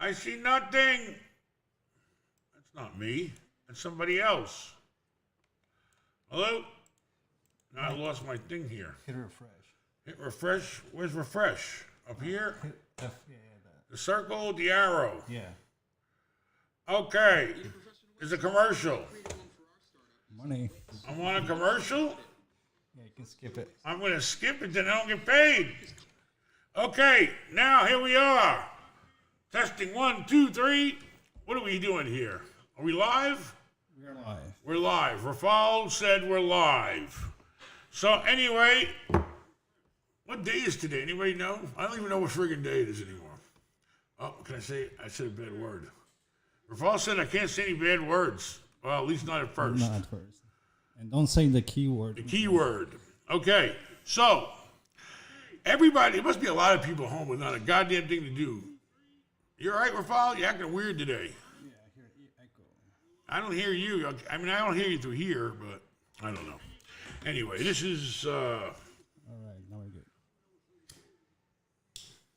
I see nothing. That's not me. That's somebody else. Hello? No, I lost my thing here. Hit refresh. Hit refresh. Where's refresh? Up here? Hit F, yeah, The circle, the arrow. yeah. Okay. It's a commercial. Money. I want a commercial. Yeah, you can skip it. I'm going to skip it, then I don't get paid. Okay, now here we are. Testing 1, 2, 3. What are we doing here? Are we live? We're live. We're live. Rafal said we're live. So anyway, what day is today? Anybody know? I don't even know what friggin' day it is anymore. Oh, can I say? I said a bad word. Rafal said I can't say any bad words. Well, at least not at first. Not at first. And don't say the keyword. The keyword. Okay, so everybody, there must be a lot of people home with not a goddamn thing to do. You all right, Rafal? You're acting weird today. Yeah, I hear echo. I don't hear you. I mean, I don't hear you through here, but I don't know. Anyway, this is... All right, now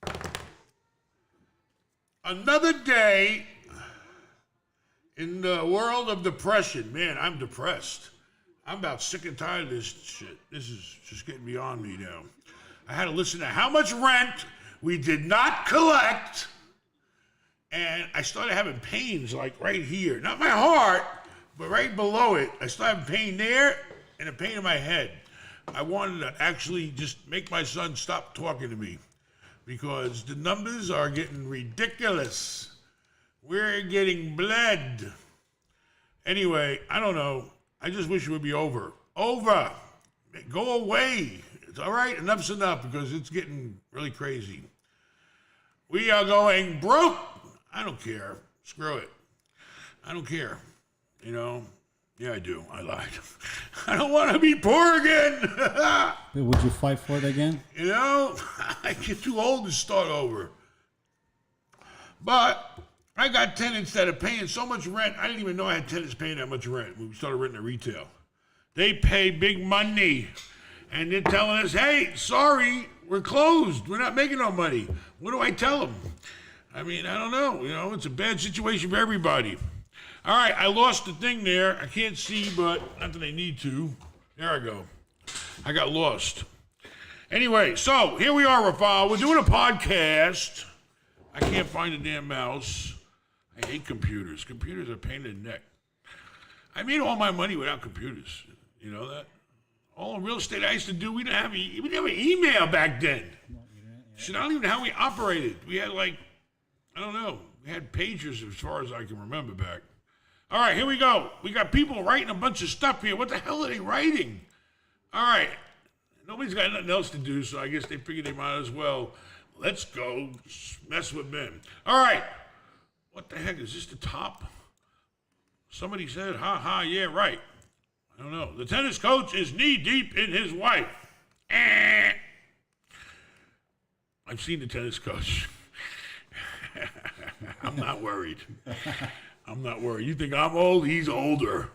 we're good. Another day in the world of depression. Man, I'm depressed. I'm about sick and tired of this shit. This is just getting beyond me now. I had to listen to how much rent we did not collect, and I started having pains like right here. Not my heart, but right below it. I started having pain there and a pain in my head. I wanted to actually just make my son stop talking to me because the numbers are getting ridiculous. We're getting bled. Anyway, I don't know. I just wish it would be over. Over. Go away. It's all right. Enough's enough because it's getting really crazy. We are going broke. I don't care. Screw it. I don't care. You know? Yeah, I do. I lied. I don't want to be poor again. Would you fight for it again? You know? I get too old to start over. But I got tenants that are paying so much rent. I didn't even know I had tenants paying that much rent when we started renting a retail. They pay big money. And they're telling us, hey, sorry, we're closed. We're not making no money. What do I tell them? I mean, I don't know. You know, it's a bad situation for everybody. All right, I lost the thing there. I can't see, but not that I need to. There I go. I got lost. Anyway, so here we are, Rafal. We're doing a podcast. I can't find a damn mouse. I hate computers. Computers are a pain in the neck. I made all my money without computers. You know that? All the real estate I used to do, we didn't have an email back then. Shit, I don't even know how we operated. We had I don't know. We had pagers as far as I can remember back. All right, here we go. We got people writing a bunch of stuff here. What the hell are they writing? All right. Nobody's got nothing else to do, so I guess they figured they might as well. Let's go mess with men. All right. What the heck? Is this the top? Somebody said, ha ha, yeah, right. I don't know. The tennis coach is knee-deep in his wife. I've seen the tennis coach. I'm not worried. I'm not worried. You think I'm old? He's older.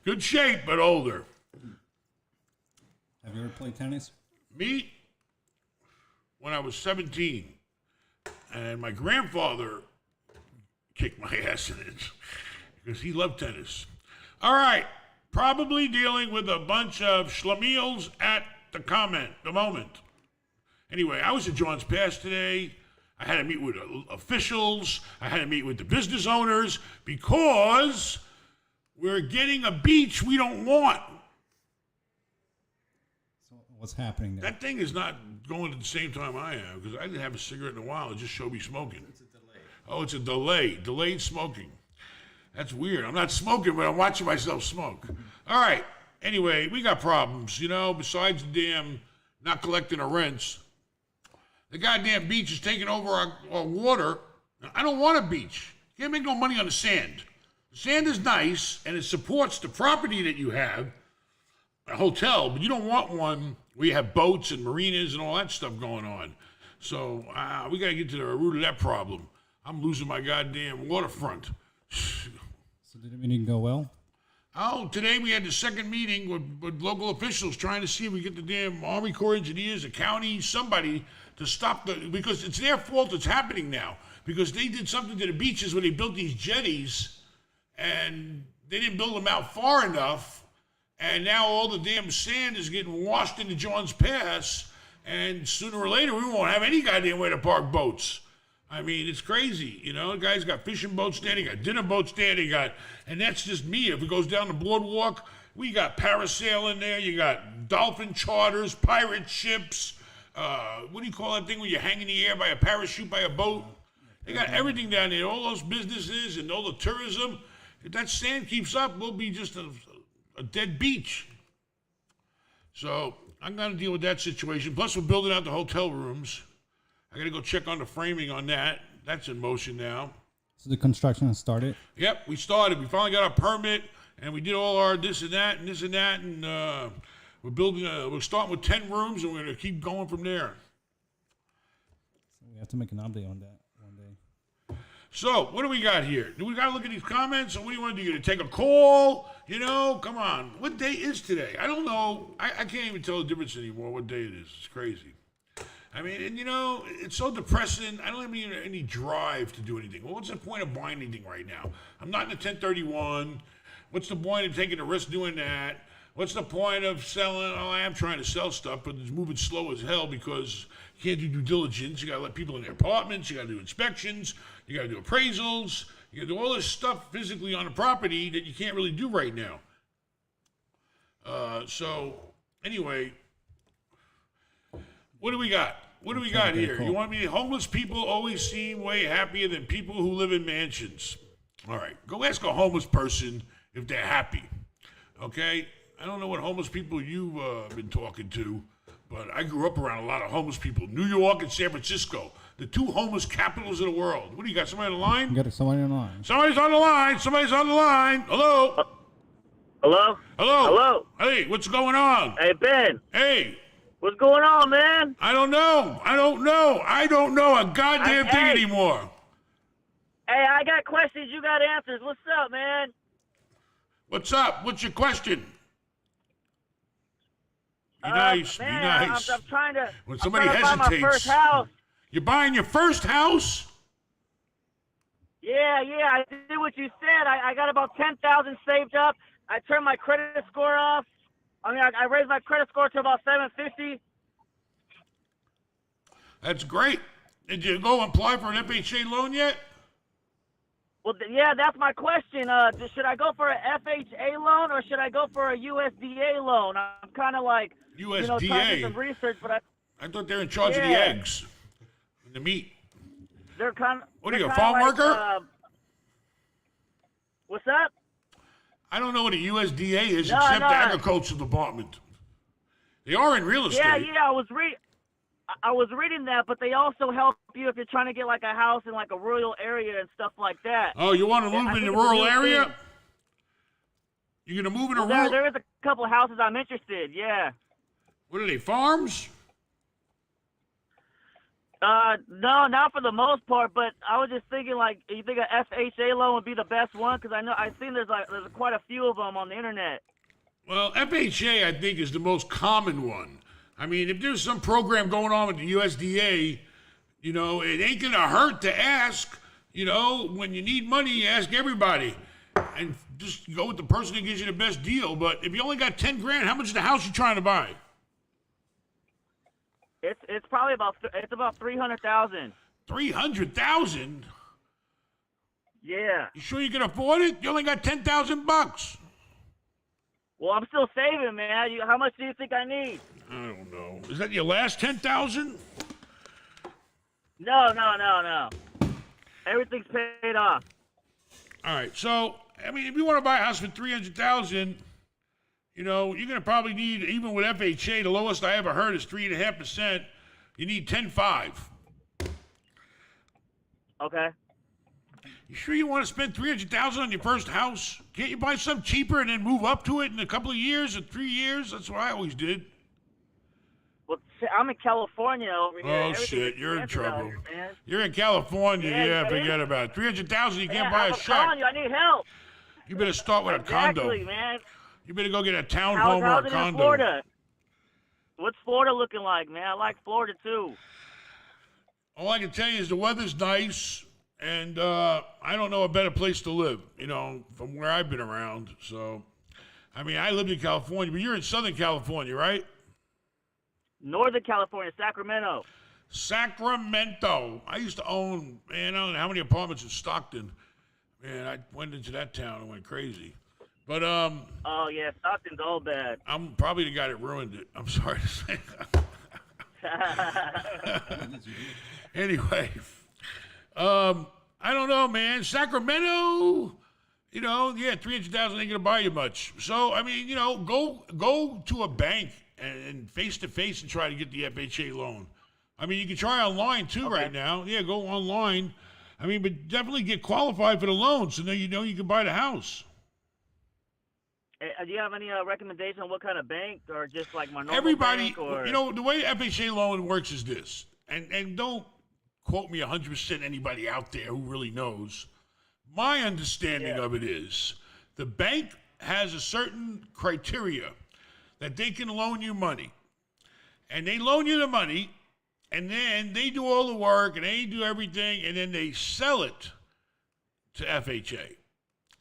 Good shape, but older. Have you ever played tennis? Me, when I was 17, and my grandfather kicked my ass in it because he loved tennis. All right. Probably dealing with a bunch of schlemiels at the moment. Anyway, I was at John's Pass today. I had to meet with officials. I had to meet with the business owners because we're getting a beach we don't want. So what's happening there? That thing is not going at the same time I am because I didn't have a cigarette in a while. It just showed me smoking. It's a delay. Oh, it's a delay. Delayed smoking. That's weird. I'm not smoking, but I'm watching myself smoke. All right. Anyway, we got problems, you know, besides the damn not collecting our rents. The goddamn beach is taking over our water. I don't want a beach. You can't make no money on the sand. The sand is nice, and it supports the property that you have, a hotel, but you don't want one where you have boats and marinas and all that stuff going on. So we got to get to the root of that problem. I'm losing my goddamn waterfront. So did the meeting go well? Oh, today we had the second meeting with local officials trying to see if we get the damn Army Corps of Engineers, the county, somebody to stop because it's their fault it's happening now. because they did something to the beaches where they built these jetties, and they didn't build them out far enough, and now all the damn sand is getting washed into Johns Pass, and sooner or later we won't have any goddamn way to park boats. I mean, it's crazy, you know. The guy's got fishing boats there, they got dinner boats there, and that's just me. If it goes down the boardwalk, we got parasailing there, you got dolphin charters, pirate ships, what do you call that thing when you hang in the air by a parachute by a boat? They got everything down there, all those businesses and all the tourism. If that sand keeps up, we'll be just a dead beach. So I'm going to deal with that situation. Plus, we're building out the hotel rooms. I got to go check on the framing on that. That's in motion now. So the construction has started? Yep, we started. We finally got our permit, and we did all our this and that, and we're building. We're starting with 10 rooms, and we're going to keep going from there. So we have to make an update on that one day. So, what do we got here? Do we got to look at these comments, or what do you want to do? You to take a call? You know, come on. What day is today? I don't know. I can't even tell the difference anymore what day it is. It's crazy. I mean, and you know, it's so depressing. I don't have any drive to do anything. Well, what's the point of buying anything right now? I'm not in a 1031. What's the point of taking a risk doing that? What's the point of selling? Oh, I am trying to sell stuff, but it's moving slow as hell because you can't do due diligence. You got to let people in their apartments. You got to do inspections. You got to do appraisals. You got to do all this stuff physically on the property that you can't really do right now. So, anyway, what do we got? What do we got here? You want me to, homeless people always seem way happier than people who live in mansions. All right, go ask a homeless person if they're happy, okay? I don't know what homeless people you've been talking to, but I grew up around a lot of homeless people. New York and San Francisco, the two homeless capitals of the world. What do you got, somebody on the line? You got somebody on the line. Somebody's on the line. Somebody's on the line. Hello? Hello? Hello? Hello? Hey, what's going on? Hey, Ben. Hey. What's going on, man? I don't know a goddamn thing anymore. Hey, I got questions. You got answers. What's up, man? What's up? What's your question? Be nice. Man, be nice. I'm trying to. When somebody I'm trying to hesitates. buy my first house. You're buying your first house? Yeah. I did what you said. I got about 10,000 saved up. I turned my credit score off. I mean, I raised my credit score to about 750. That's great. Did you go apply for an FHA loan yet? Well, yeah, that's my question. Should I go for an FHA loan or should I go for a USDA loan? I'm kind of like, USDA? trying to do some research, but I thought they were in charge of the eggs and the meat. They're kind of. What are you, a farm worker? What's up? I don't know what a USDA is except the agricultural department. They are in real estate. Yeah, I was reading that, but they also help you if you're trying to get like a house in like a rural area and stuff like that. Oh, you want to move in the rural area? You're going to move in a rural? There is a couple of houses I'm interested, yeah. What are they, farms? No, not for the most part, but I was just thinking, like, you think an FHA loan would be the best one? Because I've seen there's quite a few of them on the internet. Well, FHA, I think, is the most common one. I mean, if there's some program going on with the USDA, you know, it ain't going to hurt to ask. You know, when you need money, you ask everybody. And just go with the person that gives you the best deal. But if you only got 10 grand, how much is the house you're trying to buy? It's probably about 300,000. 300,000? Yeah. You sure you can afford it? You only got $10,000. Well, I'm still saving, man. How much do you think I need? I don't know. Is that your last 10,000? No. Everything's paid off. All right. So, I mean, if you want to buy a house for 300,000, you know, you're going to probably need, even with FHA, the lowest I ever heard is 3.5%. You need 10.5. Okay. You sure you want to spend $300,000 on your first house? Can't you buy something cheaper and then move up to it in a couple of years or 3 years? That's what I always did. Well, I'm in California over here. Oh, shit, you're in trouble. Here, you're in California. Yeah, man. forget about it. 300,000, you can't buy a I'm shack. telling you, I need help. You better start with a condo. Exactly, man. You better go get a townhome or a How's it condo. in Florida? What's Florida looking like, man? I like Florida, too. All I can tell you is the weather's nice. And I don't know a better place to live, from where I've been around. So, I mean, I lived in California, but you're in Southern California, right? Northern California, Sacramento. Sacramento. I used to own, man, I don't know how many apartments in Stockton. Man, I went into that town and went crazy. But Oh yeah, Stockton's all bad. I'm probably the guy that ruined it. I'm sorry to say. Anyway, I don't know, man. Sacramento, yeah, 300,000 ain't gonna buy you much. So I mean, go to a bank and face to face and try to get the FHA loan. I mean, you can try online too right now. Yeah, go online. I mean, but definitely get qualified for the loan so now you can buy the house. Do you have any recommendation on what kind of bank, or just like my normal Everybody, bank? Or... the way FHA loan works is this, and don't quote me 100% anybody out there who really knows. My understanding of it is the bank has a certain criteria that they can loan you money. And they loan you the money, and then they do all the work, and they do everything, and then they sell it to FHA.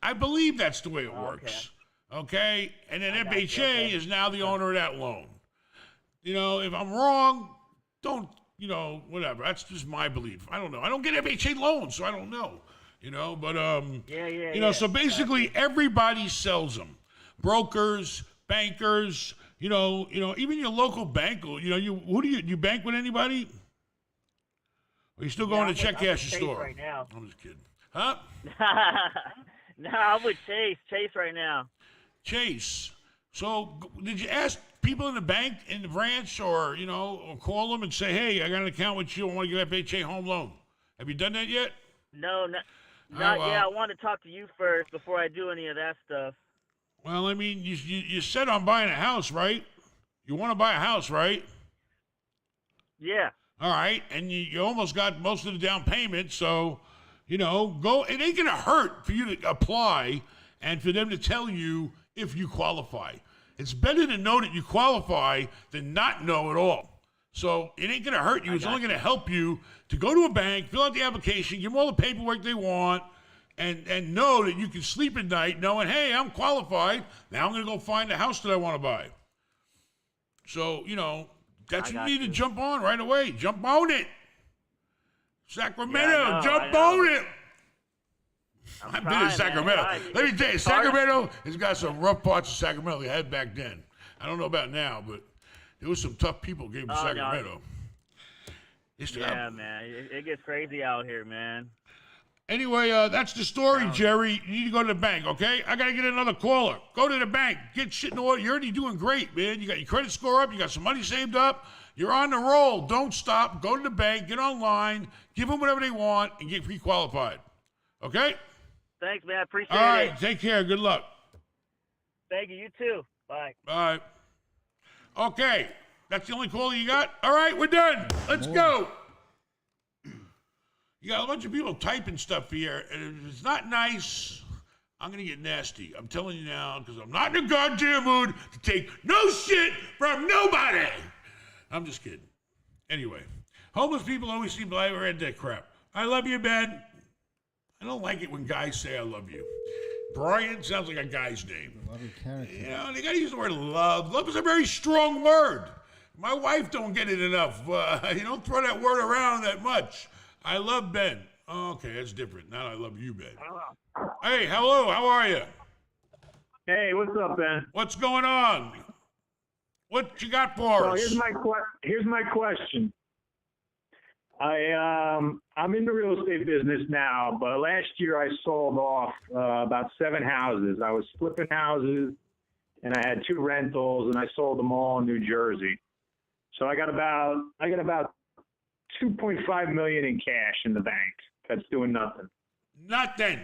I believe that's the way it works. Okay? And then FHA is now the owner of that loan. If I'm wrong, don't, whatever. That's just my belief. I don't know. I don't get FHA loans, so I don't know. But, so basically everybody sells them. Brokers, bankers, even your local bank. Who do you bank with anybody? Or you still going to check cashing store? Right now. I'm just kidding. Huh? No, I'm with Chase right now. Chase. So did you ask people in the bank, in the branch, or call them and say, hey, I got an account with you. I want to get FHA home loan. Have you done that yet? No, not yet. I want to talk to you first before I do any of that stuff. Well, I mean, you said on buying a house, right? You want to buy a house, right? Yeah. All right, and you almost got most of the down payment, so, go. It ain't going to hurt for you to apply and for them to tell you if you qualify. It's better to know that you qualify than not know at all. So it ain't going to hurt you. It's only going to help you to go to a bank, fill out the application, give them all the paperwork they want, and know that you can sleep at night knowing, hey, I'm qualified. Now I'm going to go find the house that I want to buy. So, that's what you need to jump on right away. Jump on it. Sacramento, jump on it. I've been in Sacramento. Let me tell you, Sacramento has got some rough parts of Sacramento they had back then. I don't know about now, but there was some tough people came to Sacramento. No. Man. It gets crazy out here, man. Anyway, that's the story, Jerry. You need to go to the bank, okay? I got to get another caller. Go to the bank. Get shit in order. You're already doing great, man. You got your credit score up. You got some money saved up. You're on the roll. Don't stop. Go to the bank. Get online. Give them whatever they want and get pre-qualified. Okay? Thanks, man. I appreciate it. All right. Take care. Good luck. Thank you. You too. Bye. Bye. Okay. That's the only caller you got? All right. We're done. Let's go. You got a bunch of people typing stuff here, and if it's not nice, I'm going to get nasty. I'm telling you now, because I'm not in a goddamn mood to take no shit from nobody. I'm just kidding. Anyway, homeless people always seem to have read that crap. I love you, Ben. I don't like it when guys say I love you. Brian sounds like a guy's name. Love your character. They got to use the word love. Love is a very strong word. My wife don't get it enough. You don't throw that word around that much. I love Ben. Oh, okay, that's different. Now I love you, Ben. Hey, hello. How are you? Hey, what's up, Ben? What's going on? What you got for us? Here's my question. I'm in the real estate business now, but last year I sold off about 7 houses. I was flipping houses, and I had 2 rentals, and I sold them all in New Jersey. So I got about $2.5 million in cash in the bank. That's doing nothing. Nothing.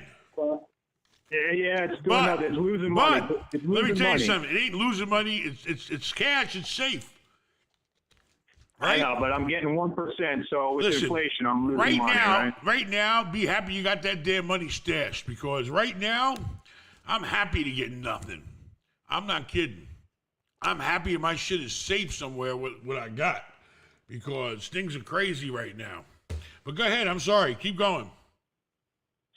Yeah, it's doing nothing. It's losing money. It's losing let me tell money. you something. It ain't losing money. It's cash. It's safe. Right? I know, but I'm getting 1%. So with inflation, I'm losing money. Right now, be happy you got that damn money stashed, because right now, I'm happy to get nothing. I'm not kidding. I'm happy my shit is safe somewhere with what I got, because things are crazy right now. But go ahead. I'm sorry. Keep going.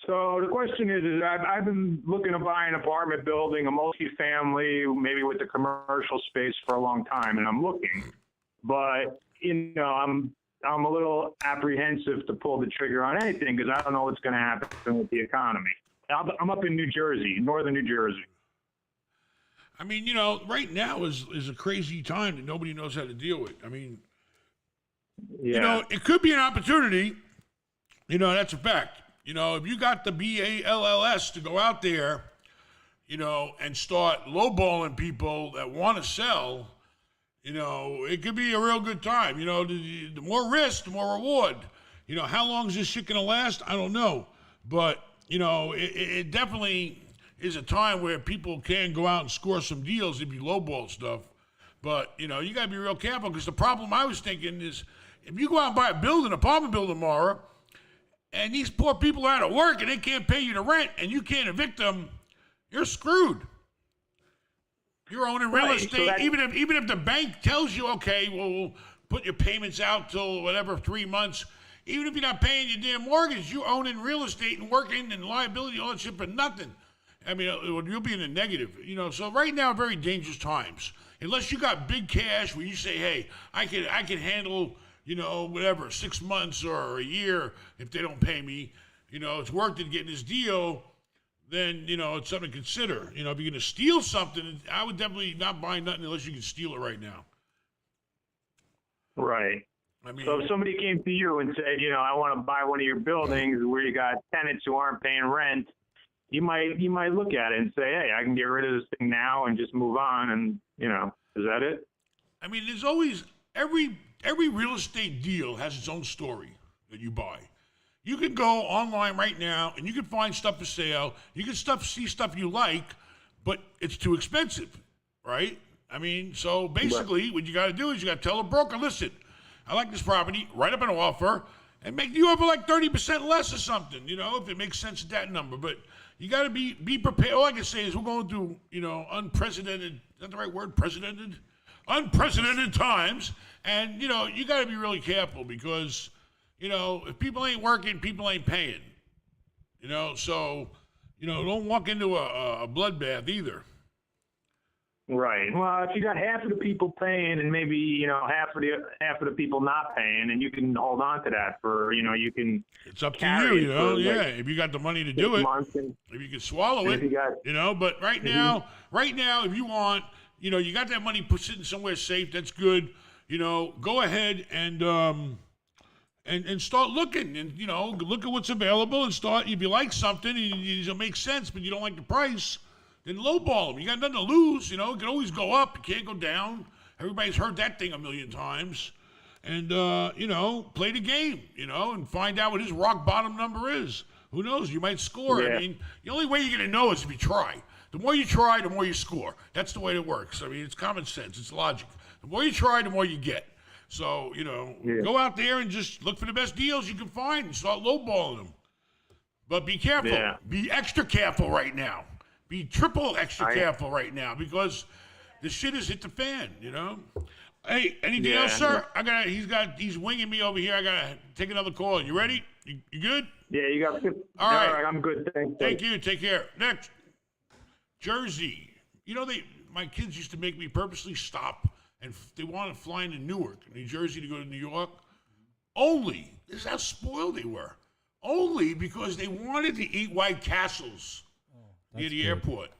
So the question is I've been looking to buy an apartment building, a multifamily, maybe with the commercial space for a long time, and I'm looking, but I'm a little apprehensive to pull the trigger on anything because I don't know what's going to happen with the economy. I'm up in New Jersey, northern New Jersey. I mean, right now is a crazy time that nobody knows how to deal with. I mean, Yeah. it could be an opportunity. That's a fact. If you got the BALLS to go out there, and start lowballing people that want to sell, it could be a real good time. The more risk, the more reward. How long is this shit going to last? I don't know. But, it definitely is a time where people can go out and score some deals if you lowball stuff. But, you got to be real careful because the problem I was thinking is if you go out and buy apartment building tomorrow, and these poor people are out of work and they can't pay you the rent and you can't evict them, you're screwed. You're owning real estate. So even if the bank tells you, okay, well, we'll put your payments out till whatever, 3 months. Even if you're not paying your damn mortgage, you're owning real estate and working and liability, all that shit for nothing. I mean, you'll be in the negative. So right now, very dangerous times. Unless you got big cash where you say, hey, I can handle, whatever, 6 months or a year if they don't pay me. It's worth it getting this deal. Then, it's something to consider. If you're going to steal something, I would definitely not buy nothing unless you can steal it right now. Right. I mean, So if somebody came to you and said, I want to buy one of your buildings where you got tenants who aren't paying rent, you might look at it and say, hey, I can get rid of this thing now and just move on. And, is that it? I mean, there's always, every real estate deal has its own story that you buy. You can go online right now and you can find stuff for sale. You can see stuff you like, but it's too expensive, right? I mean, so basically what you got to do is you got to tell a broker, listen, I like this property, write up an offer, and make the offer like 30% less or something, if it makes sense at that number. But you got to be prepared. All I can say is we're going through, unprecedented, is that the right word, unprecedented times. And, you got to be really careful because, if people ain't working, people ain't paying. So, don't walk into a bloodbath either. Right. Well, if you got half of the people paying and maybe, half of the people not paying, and you can hold on to that for, you can. It's up to carry you, it for, yeah. like, If you got the money to do it, if you can swallow it, but right now, if you want, you got that money sitting somewhere safe, that's good. Go ahead and start looking and, look at what's available and start, if you like something and it makes sense, but you don't like the price, then lowball them. You got nothing to lose, it can always go up, it can't go down. Everybody's heard that thing a million times. And, play the game, and find out what his rock bottom number is. Who knows? You might score. Yeah. I mean, the only way you're going to know is if you try. The more you try, the more you score. That's the way it works. I mean, it's common sense. It's logic. The more you try, the more you get. So, go out there and just look for the best deals you can find and start lowballing them. But be careful. Yeah. Be extra careful right now. Be triple extra careful right now because the shit has hit the fan, Hey, anything else, sir? He's winging me over here. I gotta take another call. You ready? You good? Yeah, you got. All right. I'm good. Thanks. Thank you. Take care. Next, Jersey. My kids used to make me purposely stop, and they wanted to fly into Newark, New Jersey, to go to New York. This is how spoiled they were. Only because they wanted to eat White Castles near the airport.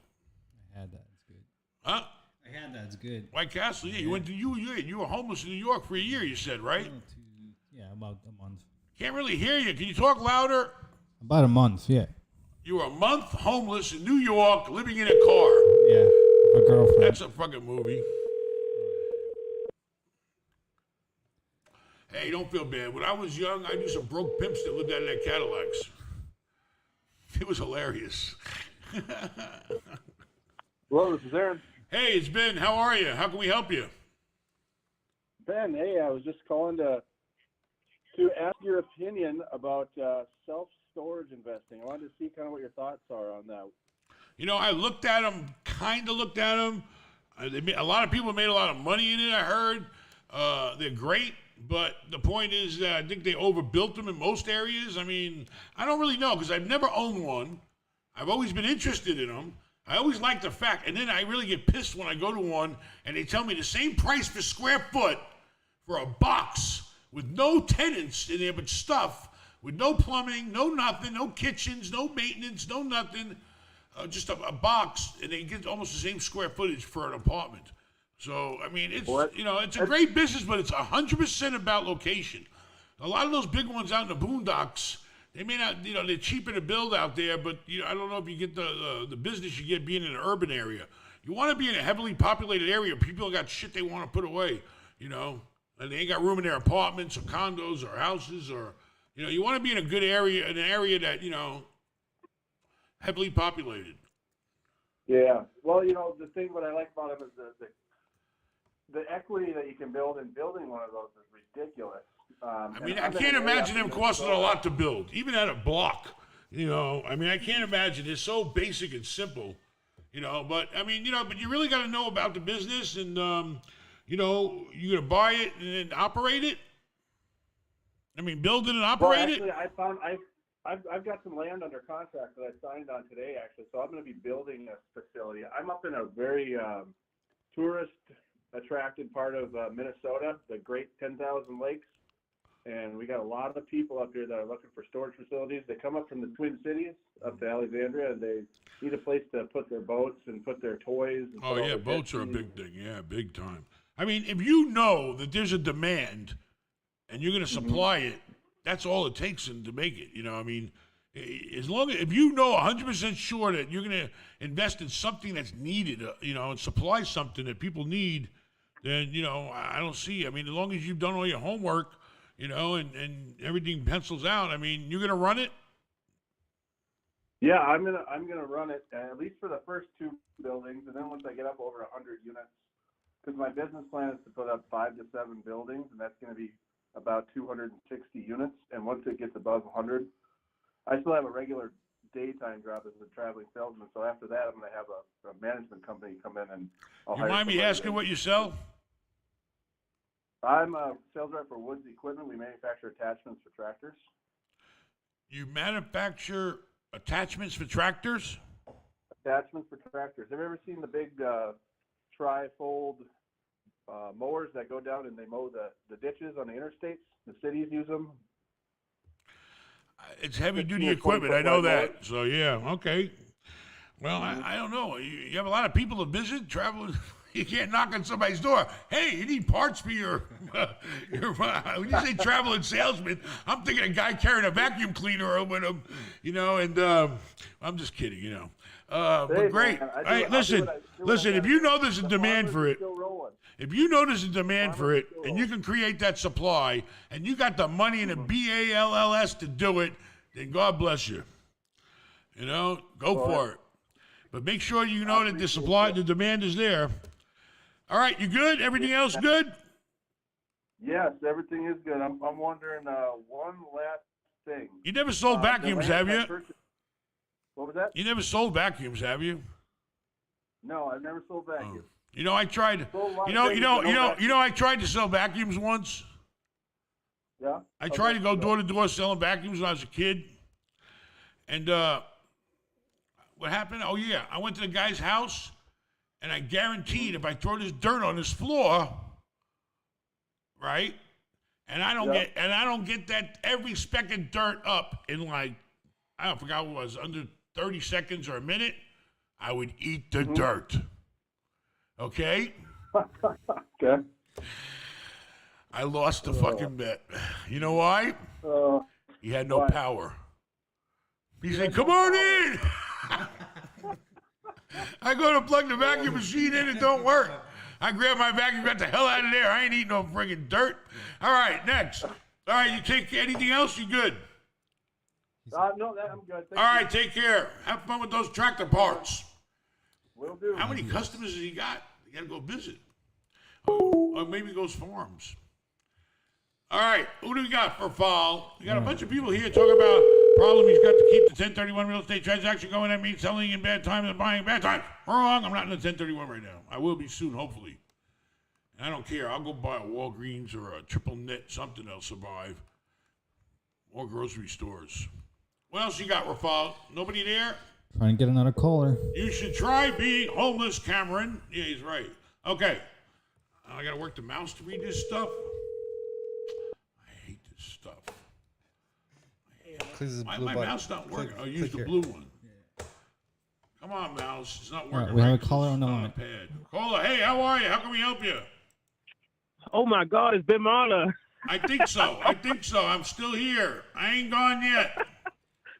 I had that. It's good. Huh? I had that. It's good. White Castle, yeah. You went to you were homeless in New York for a year. You said, right? About a month. Can't really hear you. Can you talk louder? About a month, yeah. You were a month homeless in New York, living in a car. Yeah, with a girlfriend. That's a fucking movie. Hey, don't feel bad. When I was young, I knew some broke pimps that lived out of their Cadillacs. It was hilarious. Hello, this is Aaron. Hey, it's Ben. How are you? How can we help you? Ben, hey, I was just calling to ask your opinion about self-storage investing. I wanted to see kind of what your thoughts are on that. I looked at them, kind of looked at them. A lot of people made a lot of money in it, I heard. They're great. but the point is that I think they overbuilt them in most areas. I mean, I don't really know because I've never owned one. I've always been interested in them. I always like the fact, and then I really get pissed when I go to one and they tell me the same price per square foot for a box with no tenants in there but stuff, with no plumbing, no nothing, no kitchens, no maintenance, no nothing, just a box, and they get almost the same square footage for an apartment. So, I mean, it's, it's a great business, but it's 100% about location. A lot of those big ones out in the boondocks, they may not, they're cheaper to build out there, but, I don't know if you get the business you get being in an urban area. You want to be in a heavily populated area. People got shit they want to put away, and they ain't got room in their apartments or condos or houses or, you want to be in a good area, an area that, heavily populated. Yeah. Well, the thing what I like about them is the equity that you can build in building one of those is ridiculous. I can't imagine them costing a lot to build, even at a block. I can't imagine. It's so basic and simple, but but you really got to know about the business and, you're going to buy it and then operate it. Build it and operate it. I've got some land under contract that I signed on today, actually. So I'm going to be building a facility. I'm up in a very tourist-attracted part of Minnesota, the Great 10,000 Lakes. And we got a lot of people up here that are looking for storage facilities. They come up from the Twin Cities up to Alexandria, and they need a place to put their boats and put their toys. And oh, yeah, boats are a big thing. Yeah, big time. If you know that there's a demand and you're going to supply it, that's all it takes to make it. As long as if you know 100% sure that you're going to invest in something that's needed, and supply something that people need, then I don't see. As long as you've done all your homework, and everything pencils out. You're going to run it. Yeah, I'm gonna run it at least for the first 2 buildings, and then once I get up over 100 units, because my business plan is to put up 5 to 7 buildings, and that's going to be about 260 units. And once it gets above 100, I still have a regular daytime job as a traveling salesman. So after that, I'm going to have a management company come in and I'll You mind me asking what you sell? I'm a sales rep for Woods Equipment. We manufacture attachments for tractors. You manufacture attachments for tractors? Attachments for tractors. Have you ever seen the big tri-fold mowers that go down and they mow the ditches on the interstates? The cities use them. It's heavy-duty equipment. I know that. So, yeah, okay. Well, I don't know. You have a lot of people to visit, traveling. You can't knock on somebody's door. Hey, you need parts for your when you say traveling salesman, I'm thinking a guy carrying a vacuum cleaner with him, and I'm just kidding, but great. Hey, listen, if you know there's a demand for it, and you can create that supply, and you got the money and the BALLS to do it, then God bless you. Go for it. But make sure you know that the demand is there. All right, you good? Everything else good? Yes, everything is good. I'm wondering one last thing. You never sold vacuums, have you? What was that? You never sold vacuums, have you? No, I've never sold vacuums. I tried. I tried to sell vacuums once. Yeah. I tried to go door to door selling vacuums when I was a kid, and what happened? Oh yeah, I went to the guy's house, and I guaranteed if I throw this dirt on this floor, right, and I don't get that every speck of dirt up in I forgot what it was, under 30 seconds or a minute, I would eat the dirt. Okay? Okay. I lost the fucking bet. You know why? He had no power. He said, come on in. I go to plug the vacuum machine in, it don't work. I grab my vacuum, got the hell out of there. I ain't eating no friggin' dirt. All right, next. All right, you take anything else? You good? No, I'm good. All right, take care. Have fun with those tractor parts. Will do. How many customers has he got? You got to go visit. Or maybe those farms. All right, who do we got for fall? We got a bunch of people here talking about problem he's got to keep the 1031 real estate transaction going. That means selling in bad times and buying in bad times. Wrong. I'm not in the 1031 right now. I will be soon, hopefully. And I don't care. I'll go buy a Walgreens or a Triple Knit, something that'll survive. Or grocery stores. What else you got, Rafal? Nobody there? Trying to get another caller. You should try being homeless, Cameron. Yeah, he's right. Okay. I got to work the mouse to read this stuff. I hate this stuff. My mouse not working. I'll use the blue one. Come on, mouse. It's not working. We have a caller on the line. Caller, hey, how are you? How can we help you? Oh my God, it's been Mallah. I think so. I'm still here. I ain't gone yet.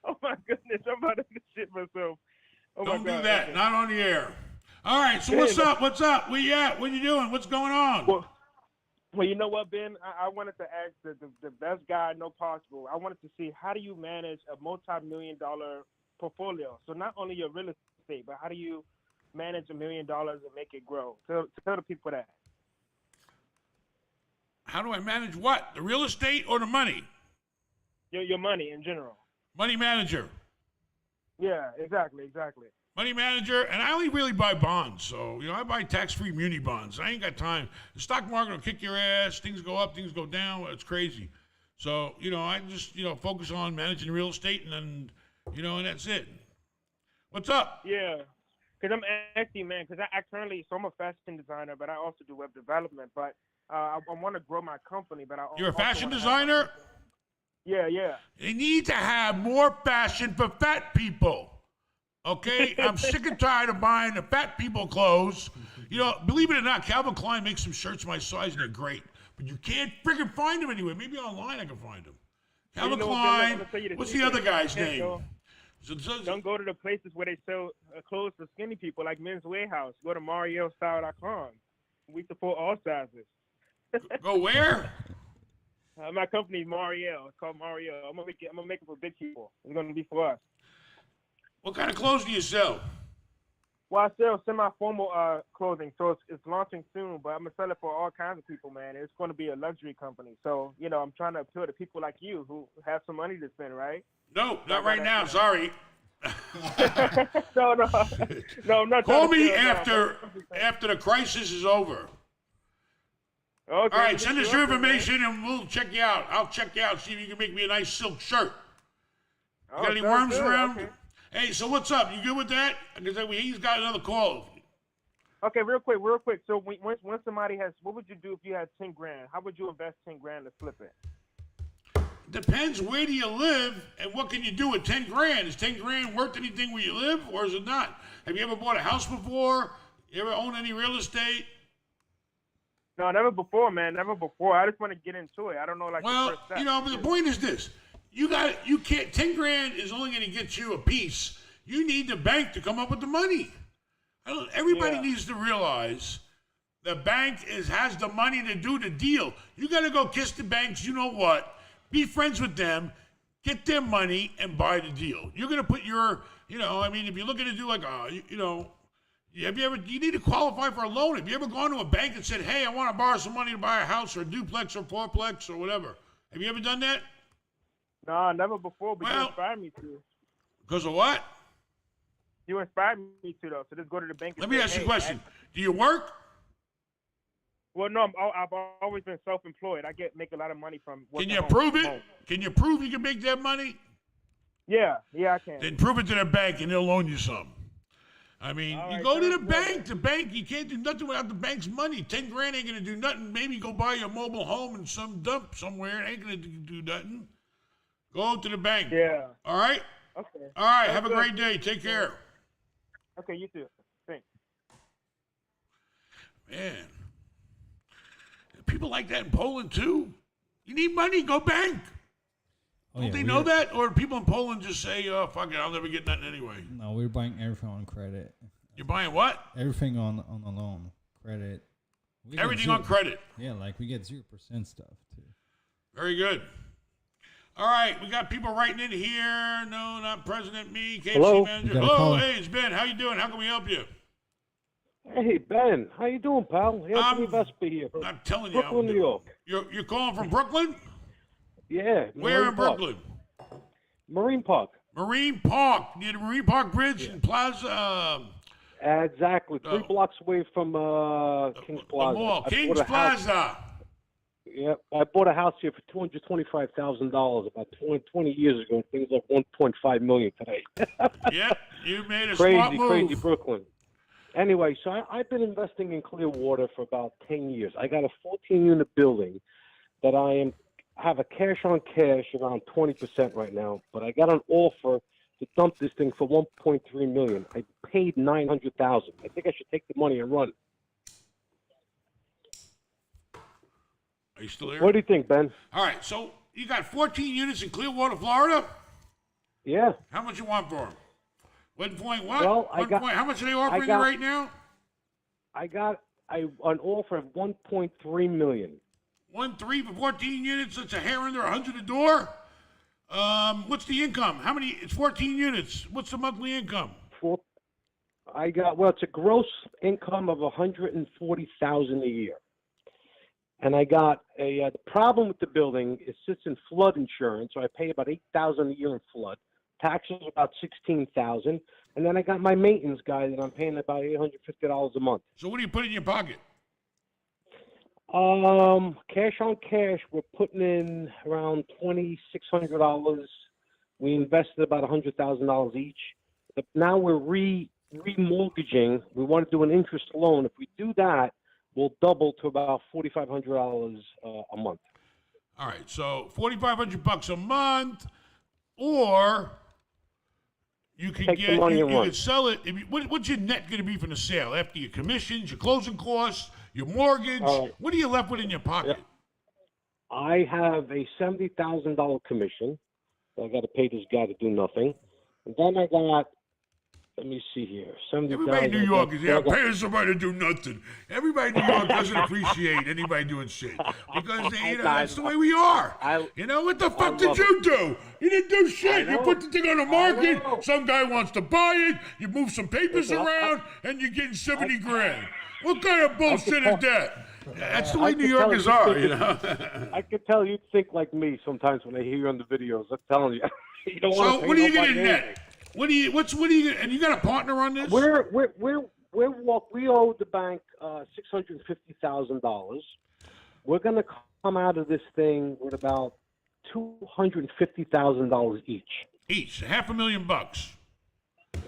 Oh my goodness, I'm about to shit myself. Oh Don't my God. do that. Okay. Not on the air. All right. So what's up? What's up? Where you at? What you doing? What's going on? Well, you know what, Ben? I wanted to ask the best guy I know possible. I wanted to see, how do you manage a multi-million-dollar portfolio? So not only your real estate, but how do you manage $1 million and make it grow? Tell the people that. How do I manage what? The real estate or the money? Your money in general. Money manager. Yeah, exactly. Money manager, and I only really buy bonds. So, I buy tax-free muni bonds. I ain't got time. The stock market will kick your ass. Things go up, things go down. It's crazy. So, I just, focus on managing real estate and then, and that's it. What's up? Yeah, because I'm actually, man, because I currently, so I'm a fashion designer, but I also do web development. But I want to grow my company. But You're a fashion designer? Yeah. They need to have more fashion for fat people. Okay? I'm sick and tired of buying the fat people clothes. Believe it or not, Calvin Klein makes some shirts my size and they're great. But you can't friggin' find them anywhere. Maybe online I can find them. Calvin Klein. What's the other guy's name? Don't go to the places where they sell clothes for skinny people like Men's Warehouse. Go to marielstyle.com. We support all sizes. Go where? My company's Mariel. It's called Mariel. I'm gonna make it for big people. It's gonna be for us. What kind of clothes do you sell? Well, I sell semi-formal clothing, so it's launching soon. But I'm gonna sell it for all kinds of people, man. It's gonna be a luxury company. So I'm trying to appeal to people like you who have some money to spend, right? No, not right now. Sorry. No, I'm not. Call me after the crisis is over. Okay, all right, send us your information and we'll check you out. I'll check you out, see if you can make me a nice silk shirt. You got any worms around? Okay. Hey, so what's up? You good with that? Because he's got another call. Okay, real quick. So when somebody has, what would you do if you had 10 grand? How would you invest 10 grand to flip it? Depends where do you live and what can you do with 10 grand. Is 10 grand worth anything where you live or is it not? Have you ever bought a house before? You ever owned any real estate? No, never before, man. Never before. I just want to get into it. I don't know, like. Well, the first step. But the point is this: you can't. 10 grand is only going to get you a piece. You need the bank to come up with the money. Everybody needs to realize the bank has the money to do the deal. You got to go kiss the banks. You know what? Be friends with them, get their money, and buy the deal. You're going to put your, if you're looking to do like you need to qualify for a loan. Have you ever gone to a bank and said, hey, I want to borrow some money to buy a house or a duplex or fourplex or whatever? Have you ever done that? No, never before, but you inspired me to. Because of what? You inspired me to, though. So just go to the bank and Let me ask you a question. Do you work? Well, no, I've always been self-employed. I make a lot of money from working. Can you prove it? Can you prove you can make that money? Yeah, I can. Then prove it to the bank and they'll loan you some. You go to the bank. The bank, you can't do nothing without the bank's money. 10 grand ain't going to do nothing. Maybe go buy your mobile home in some dump somewhere. It ain't going to do nothing. Go to the bank. Yeah. All right? Okay. All right. Have a great day. Take care. Okay, you too. Thanks. Man. People like that in Poland, too. You need money, go bank. Don't they know that? Or people in Poland just say, oh, fuck it, I'll never get nothing anyway? No, we're buying everything on credit. You're buying what? Everything on a loan. Credit. Everything on credit? Yeah, like we get 0% stuff, too. Very good. All right, we got people writing in here. No, not President Me, KFC Hello? Manager. Hello, hey, it's Ben. How you doing? How can we help you? Hey, Ben. How you doing, pal? Anthony Vespa here. I'm telling you. Brooklyn, New York. You're calling from Brooklyn? Yeah. Where in Brooklyn? Marine Park. Marine Park. Near the Marine Park Bridge and Plaza. Exactly. 3 blocks away from Kings The Plaza. mall, I Kings bought a house- Plaza. Yep, I bought a house here for $225,000 about 20 years ago. And things like 1.5 million today. Yep, you made a smart move. Crazy Brooklyn. Anyway, so I've been investing in Clearwater for about 10 years. I got a 14-unit building that I have a cash on cash around 20% right now, but I got an offer to dump this thing for 1.3 million. I paid 900,000. I think I should take the money and run. Are you still there? What do you think, Ben? All right, so you got 14 units in Clearwater, Florida. Yeah. How much you want for them? 1.1? Well, How much are they offering you right now? I got an offer of 1.3 million. 1.3 for 14 units. That's a hair under 100 a door. What's the income? How many? It's 14 units. What's the monthly income? It's a gross income of 140,000 a year. And I got the problem with the building, it sits in flood insurance, so I pay about 8,000 a year in flood. Taxes about 16,000, and then I got my maintenance guy that I'm paying about $850 a month. So what do you put in your pocket? Cash on cash, we're putting in around $2,600. We invested about $100,000 each. But now we're remortgaging. We want to do an interest loan. If we do that, we'll double to about $4,500 a month. All right, so $4,500 a month, or you can Take the money and you run. can sell it. What's your net going to be from the sale after your commissions, your closing costs, your mortgage? What are you left with in your pocket? I have a $70,000 commission. I got to pay this guy to do nothing, and then I got. Let me see here. Everybody in New York is paying somebody to do nothing. Everybody in New York doesn't appreciate anybody doing shit because that's the way we are. What the fuck did you do? You didn't do shit. You put the thing on the market. Some guy wants to buy it. You move some papers around, and you're getting 70 grand. What kind of bullshit is that? That's the way New Yorkers are, I could tell you think like me sometimes when I hear you on the videos. I'm telling you. You don't want to So what are you getting net? What do you? And you got a partner on this? We owe the bank $650,000. We're going to come out of this thing with about $250,000 each. Each, $500,000.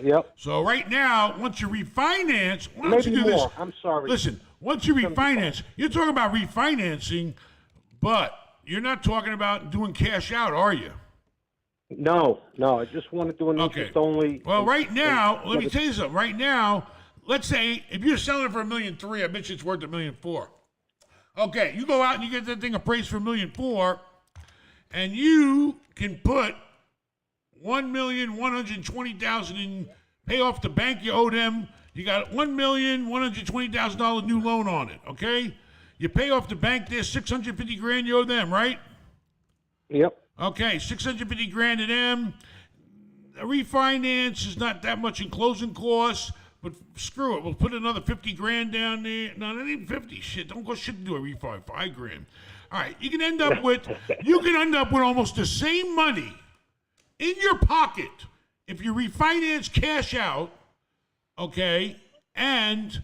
Yep. So right now, once you refinance, why don't Maybe you do more. this? I'm sorry. Listen, once you refinance, you're talking about refinancing, but you're not talking about doing cash out, are you? No. I just want to do an interest only. Well, right now, let me tell you something. Right now, let's say if you're selling it for $1.3 million, I bet you it's worth $1.4 million. Okay, you go out and you get that thing appraised for $1.4 million, and you can put $1,120,000 in, pay off the bank you owe them. You got $1,120,000 new loan on it. Okay, you pay off the bank there $650,000 you owe them, right? Yep. Okay, $650,000 to them. A refinance is not that much in closing costs, but screw it. We'll put another $50,000 down there. No, not even 50. Shit, don't go shit to do a refi. $5,000. All right, you can end up with almost the same money in your pocket if you refinance cash out, okay, and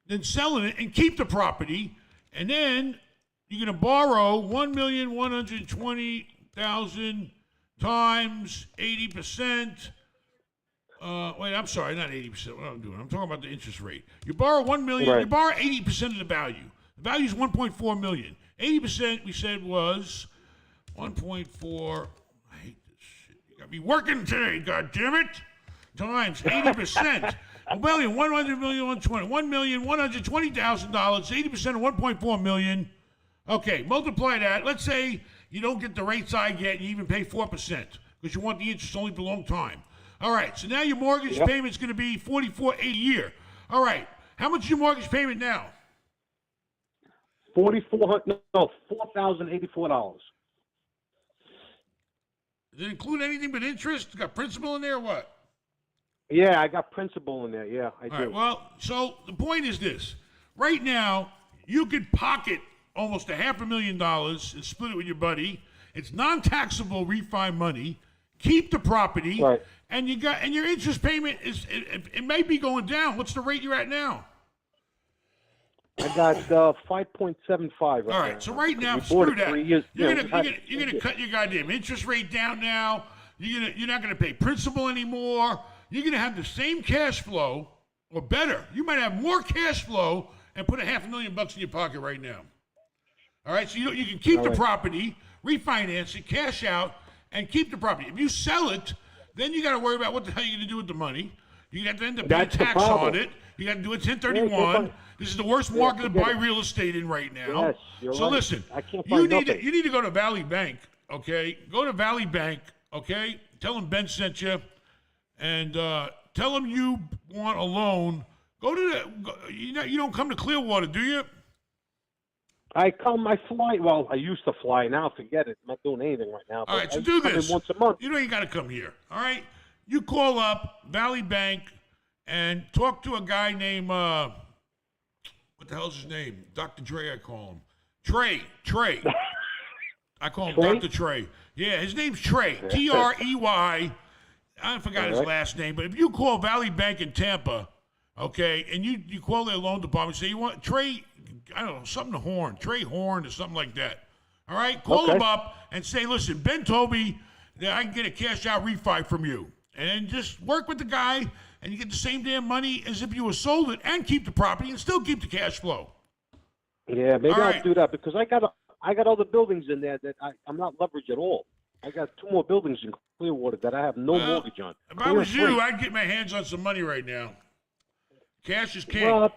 then selling it and keep the property, and then you're going to borrow $1,120,000 times 80%. Wait, I'm sorry, not 80%. What am I doing? I'm talking about the interest rate. You borrow $1 million. Right. You borrow 80% of the value. The value is $1.4 million. 80% we said was 1.4. I hate this shit. You got me working today. God damn it! Times 80%. $1,120,000. 80% of $1.4 million. Okay, multiply that. Let's say you don't get the rates I get, and you even pay 4% because you want the interest only for a long time. All right, so now your mortgage payment's going to be $44.80 a year. All right, how much is your mortgage payment now? $4,084. Does it include anything but interest? Got principal in there or what? Yeah, I got principal in there. Yeah, I do. All right, well, so the point is this. Right now, you could pocket almost $500,000 and split it with your buddy. It's non-taxable refi money. keep the property, Right. and your interest payment it may be going down. What's the rate you're at now? I got 5.75 right now. All right, so right now, We bought screw it that. 3 years. You're Yeah, gonna cut your goddamn interest rate down now. You're not gonna pay principal anymore. You're gonna have the same cash flow or better. You might have more cash flow and put $500,000 in your pocket right now. All right, so you can keep the property, refinance it, cash out, and keep the property. If you sell it, then you got to worry about what the hell you're going to do with the money. You got to end up paying That's the tax problem. on it. You got to do a 1031. This is the worst market to buy real estate in right now. Yes, you're so right. listen, I can't you find need nothing. to go to Valley Bank, okay? Go to Valley Bank, okay? Tell them Ben sent you, and tell them you want a loan. You don't come to Clearwater, do you? I fly. Well, I used to fly. Now forget it. I'm not doing anything right now. All right, so I do come in this. once a month. You know you got to come here, all right? You call up Valley Bank and talk to a guy named, what the hell's his name? Dr. Dre, I call him. Trey. I call him Trey? Dr. Trey. Yeah, his name's Trey. Trey. I forgot his last name, but if you call Valley Bank in Tampa, okay, and you call their loan department, say you want Trey, I don't know, something to Horn, Trey Horn or something like that. All right, call them up and say, listen, Ben told me that I can get a cash out refi from you. And then just work with the guy, and you get the same damn money as if you were sold it, and keep the property and still keep the cash flow. Yeah, maybe All I'll right. do that because I got other buildings in there that I'm not leveraged at all. I got 2 more buildings in Clearwater that I have no mortgage on. If I was you, I'd get my hands on some money right now. Cash is king. Well,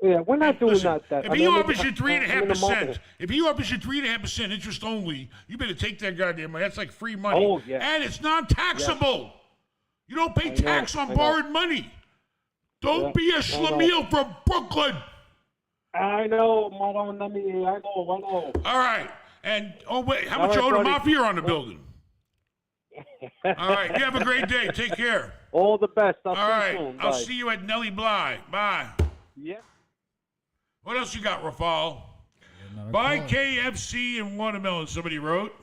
yeah, we're not doing Listen, that. If he offers you 3.5%, if he offers you 3.5% interest only, you better take that goddamn money. That's like free money. Oh, yeah. And it's non-taxable. You don't pay tax on I know. borrowed money. Don't be a schlemiel from Brooklyn. I know, Madonna. I know. All right. And, wait, how All much you right, owe the buddy. mafia on the building? All right. You have a great day. Take care. All the best. I'll All right. see you soon. I'll Bye. see you at Nellie Bly. Bye. Yeah. What else you got, Rafal? Another Buy call. KFC and watermelon, somebody wrote.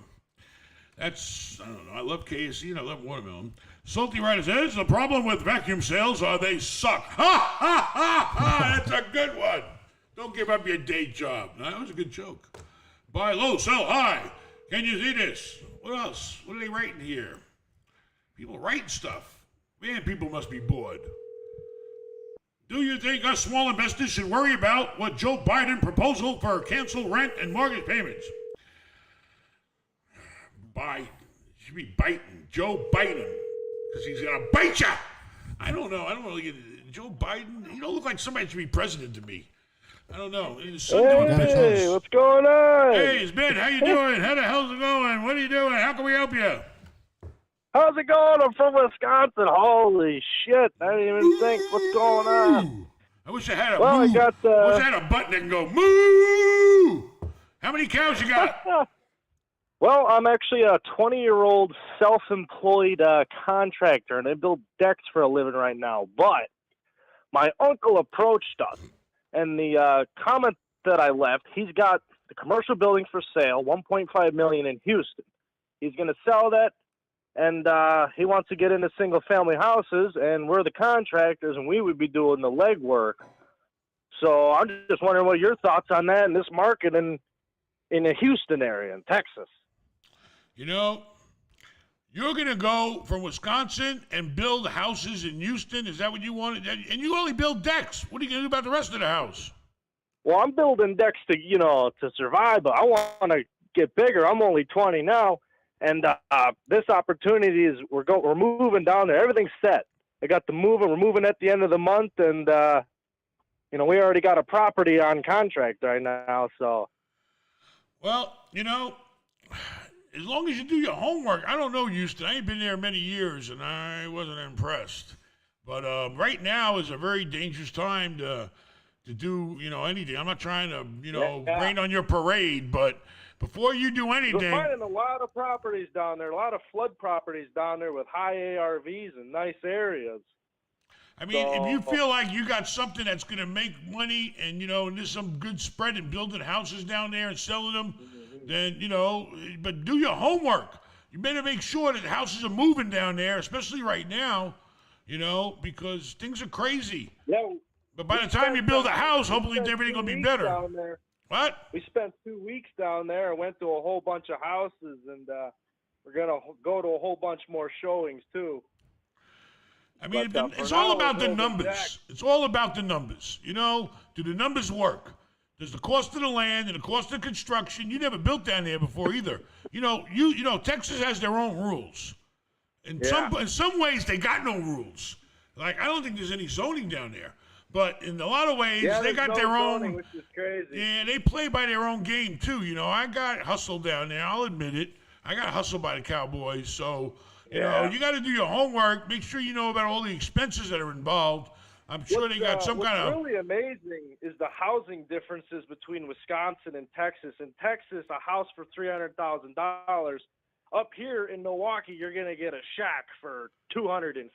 I don't know. I love KFC and I love watermelon. Salty Writer says, the problem with vacuum sales are they suck. Ha, ha, ha, ha. That's a good one. Don't give up your day job. No, that was a good joke. Buy low, sell high. Can you see this? What else? What are they writing here? People writing stuff. Man, people must be bored. Do you think us small investors should worry about what Joe Biden proposal for cancel rent and mortgage payments? Should be biting Joe Biden because he's gonna bite ya. I don't know. I don't really get it. Joe Biden. He don't look like somebody should be president to me. I don't know. His son doing business. Hey, what's going on? Hey, it's Ben. How you doing? How the hell's it going? What are you doing? How can we help you? How's it going? I'm from Wisconsin. Holy shit. I didn't even think what's going on. I wish I had a Well, I moo. got, I wish I had a button that can go moo. How many cows you got? Well, I'm actually a 20-year-old self-employed contractor, and I build decks for a living right now. But my uncle approached us, and the comment that I left, he's got the commercial building for sale, $1.5 million in Houston. He's going to sell that, and he wants to get into single-family houses, and we're the contractors, and we would be doing the legwork. So I'm just wondering what are your thoughts on that in this market in the Houston area in Texas. You know, you're going to go from Wisconsin and build houses in Houston? Is that what you wanted? And you only build decks. What are you going to do about the rest of the house? Well, I'm building decks to survive, but I want to get bigger. I'm only 20 now, and this opportunity is we're moving down there. Everything's set. I got the moving. We're moving at the end of the month, and we already got a property on contract right now. So, Well, as long as you do your homework. I don't know Houston. I ain't been there many years, and I wasn't impressed. But right now is a very dangerous time to do, anything. I'm not trying to, rain on your parade, but before you do anything. we're finding a lot of properties down there, a lot of flood properties down there with high ARVs and nice areas. I mean, if you feel like you got something that's going to make money and, and there's some good spread in building houses down there and selling them, then, but do your homework. you better make sure that houses are moving down there, especially right now, because things are crazy. Yeah. But by the time you build a house, hopefully everything will be better. Down there. What? We spent 2 weeks down there and went to a whole bunch of houses, and we're gonna go to a whole bunch more showings too. I mean, But, it's for all now, about the we'll numbers. Jack. It's all about the numbers. Do the numbers work? There's the cost of the land and the cost of construction. You never built down there before either. Texas has their own rules. In some ways, they got no rules. Like, I don't think there's any zoning down there. But in a lot of ways, they got their zoning, own. which is crazy. Yeah, they play by their own game too. I got hustled down there. I'll admit it. I got hustled by the Cowboys. So, you got to do your homework. Make sure you know about all the expenses that are involved. I'm sure they got some kind of. What's really amazing is the housing differences between Wisconsin and Texas. In Texas, a house for $300,000. Up here in Milwaukee, you're gonna get a shack for $250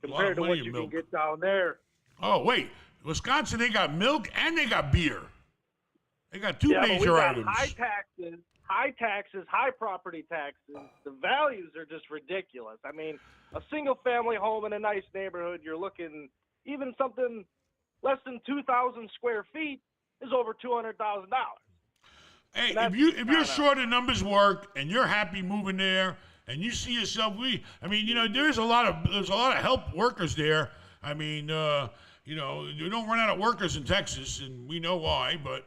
compared to what you can get down there. Oh wait, Wisconsin, they got milk and they got beer. They got two major items. High taxes, high property taxes. The values are just ridiculous. I mean, a single-family home in a nice neighborhood, you're looking even something less than 2,000 square feet is over $200,000. Hey, if you're sure the numbers work and you're happy moving there and you see yourself, there's a lot of help workers there. I mean, you don't run out of workers in Texas, and we know why, but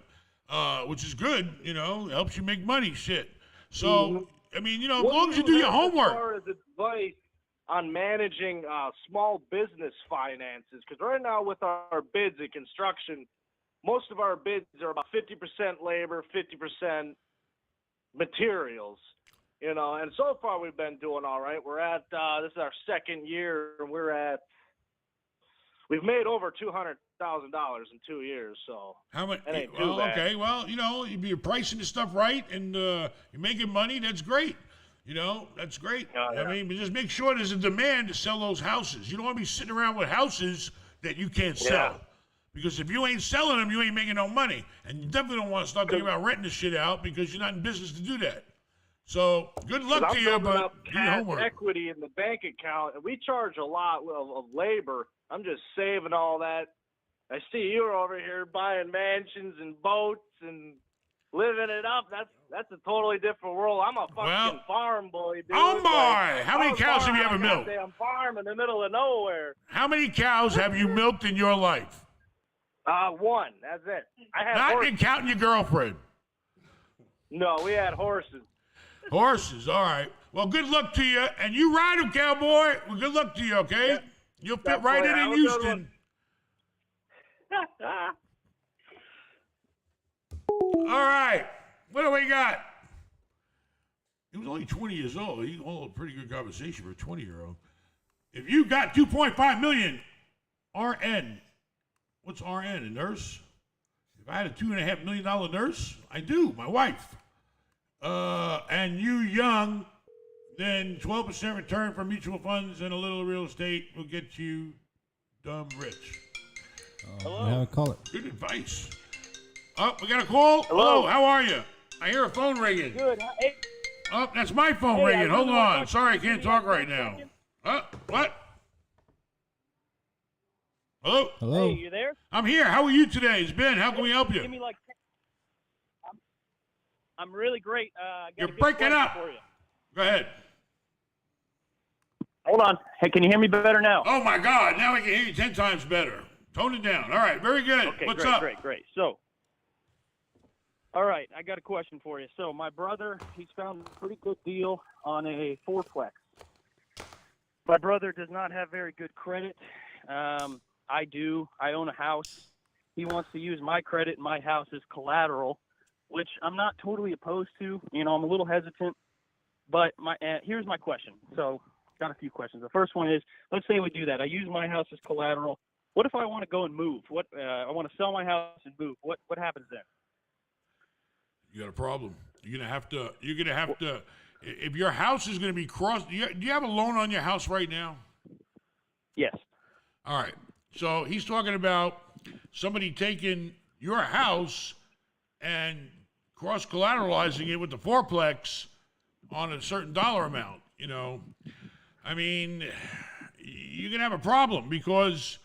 which is good. Helps you make money. Shit. So I mean, as long as you do your homework. As far as advice on managing small business finances, because right now with our bids in construction, most of our bids are about 50% labor, 50% materials. And so far we've been doing all right. We're at this is our second year, and we've made over $200,000 in 2 years. So how much? That ain't too bad. Okay. Well, if you're pricing the stuff right and you're making money, that's great. That's great. Yeah. I mean, but just make sure there's a demand to sell those houses. You don't want to be sitting around with houses that you can't sell. Because if you ain't selling them, you ain't making no money. And you definitely don't want to start thinking about renting the shit out because you're not in business to do that. So good luck to you, but do your homework. Equity in the bank account, and we charge a lot of labor. I'm just saving all that. I see you're over here buying mansions and boats and living it up. That's a totally different world. I'm a fucking farm boy, dude. Oh boy! How many cows have you ever milked? Goddamn farm in the middle of nowhere. How many cows have you milked in your life? One. That's it. I had Not horses. counting your girlfriend. No, we had horses. Horses, all right. Well, good luck to you. And you ride them, cowboy. Well, good luck to you, okay? Yeah. You'll fit right in Houston. All right. What do we got? He was only 20 years old. He hold a pretty good conversation for a 20-year-old. If you got $2.5 million, RN. What's RN? A nurse? If I had a $2.5 million nurse, I do. My wife. And you young, then 12% return from mutual funds and a little real estate will get you dumb rich. Hello. Yeah, call it. Good advice. Oh, we got a call? Hello, how are you? I hear a phone ringing. Good. Hey. Oh, that's my phone ringing. Hold on. Sorry, I can't talk right now. What? Hello? Hello. Hey, you there? I'm here. How are you today? It's Ben. How can we help you? Give me like. I'm really great. I got You're a good breaking question up. For you. Go ahead. Hold on. Hey, can you hear me better now? Oh, my God. Now I can hear you 10 times better. Tone it down. All right. Very good. Okay, What's great, up? great. So, all right, I got a question for you. So, my brother, he's found a pretty good deal on a fourplex. My brother does not have very good credit. I do. I own a house. He wants to use my credit and my house as collateral, which I'm not totally opposed to. I'm a little hesitant. But here's my question. So, got a few questions. The first one is, let's say we do that. I use my house as collateral. What if I want to go and move? I want to sell my house and move. What happens then? You got a problem. You're gonna have to. If your house is gonna be crossed, do you have a loan on your house right now? Yes. All right. So he's talking about somebody taking your house and cross-collateralizing it with the fourplex on a certain dollar amount. You know, I mean, you're gonna have a problem because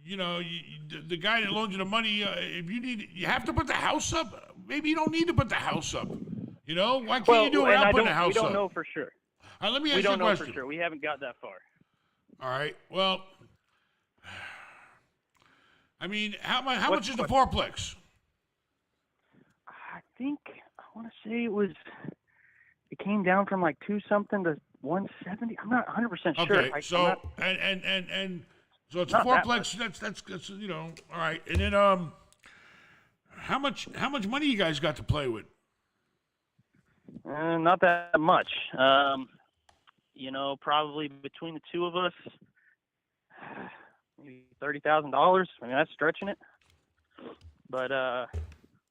the guy that loans you the money. If you have to put the house up. Maybe you don't need to put the house up. You know, why can't you do it without putting the house we don't up? know for sure. All right, let me ask We you a don't know question. for sure. We haven't got that far. All right. Well, I mean, how much is the what- fourplex? I think I want to say it came down from like 2-something to 170. I'm not 100% sure. Okay. So so it's a Not that fourplex. That's all right. And then how much money you guys got to play with? not that much. Probably between the two of us, maybe $30,000. I mean, that's stretching it. But all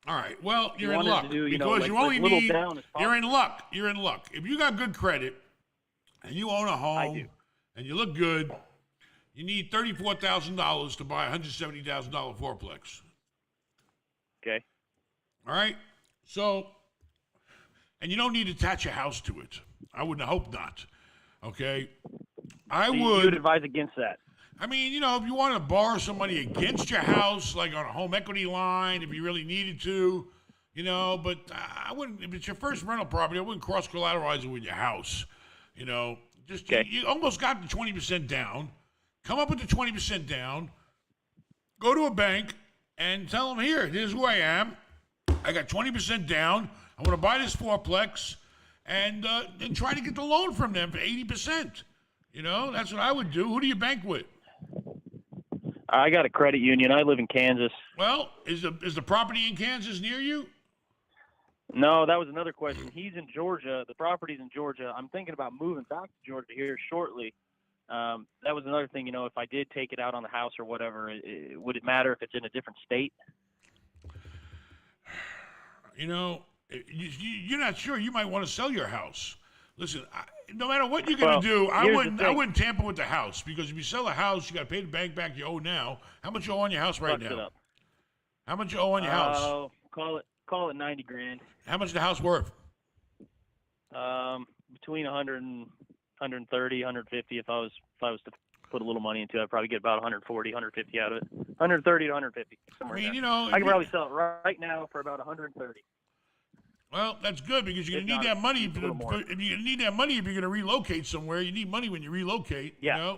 right. Well, you're in wanted luck to do, because you only little need. down as You're in luck. You're in luck. If you got good credit and you own a home do. and you look good, you need $34,000 to buy a $170,000 fourplex. Okay. All right. So, and you don't need to attach a house to it. I wouldn't hope not. Okay. So you would advise against that. I mean, if you want to borrow some money against your house, like on a home equity line, if you really needed to, but I wouldn't, if it's your first rental property, I wouldn't cross collateralize it with your house. Just, Okay. you almost got the 20% down. Come up with the 20% down. Go to a bank and tell them, here's who I am. I got 20% down. I want to buy this fourplex and try to get the loan from them for 80%. That's what I would do. Who do you bank with? I got a credit union. I live in Kansas. Well, is the property in Kansas near you? No, that was another question. He's in Georgia. The property's in Georgia. I'm thinking about moving back to Georgia here shortly. That was another thing, if I did take it out on the house or whatever, would it matter if it's in a different state? You're not sure. You might want to sell your house. Listen, no matter what you're going to do, I wouldn't tamper with the house because if you sell a house, you got to pay the bank back you owe now. How much you owe on your house right Fucks it now? up. How much you owe on your house? Call it $90,000. How much is the house worth? Between 100 and 130, 150. If I was to put a little money into it, I'd probably get about 140, 150 out of it. 130 to 150. I mean, there. I can probably sell it right now for about 130. Well, that's good because you're gonna need that money. If you're gonna need that money if you're gonna relocate somewhere, you need money when you relocate. Yeah.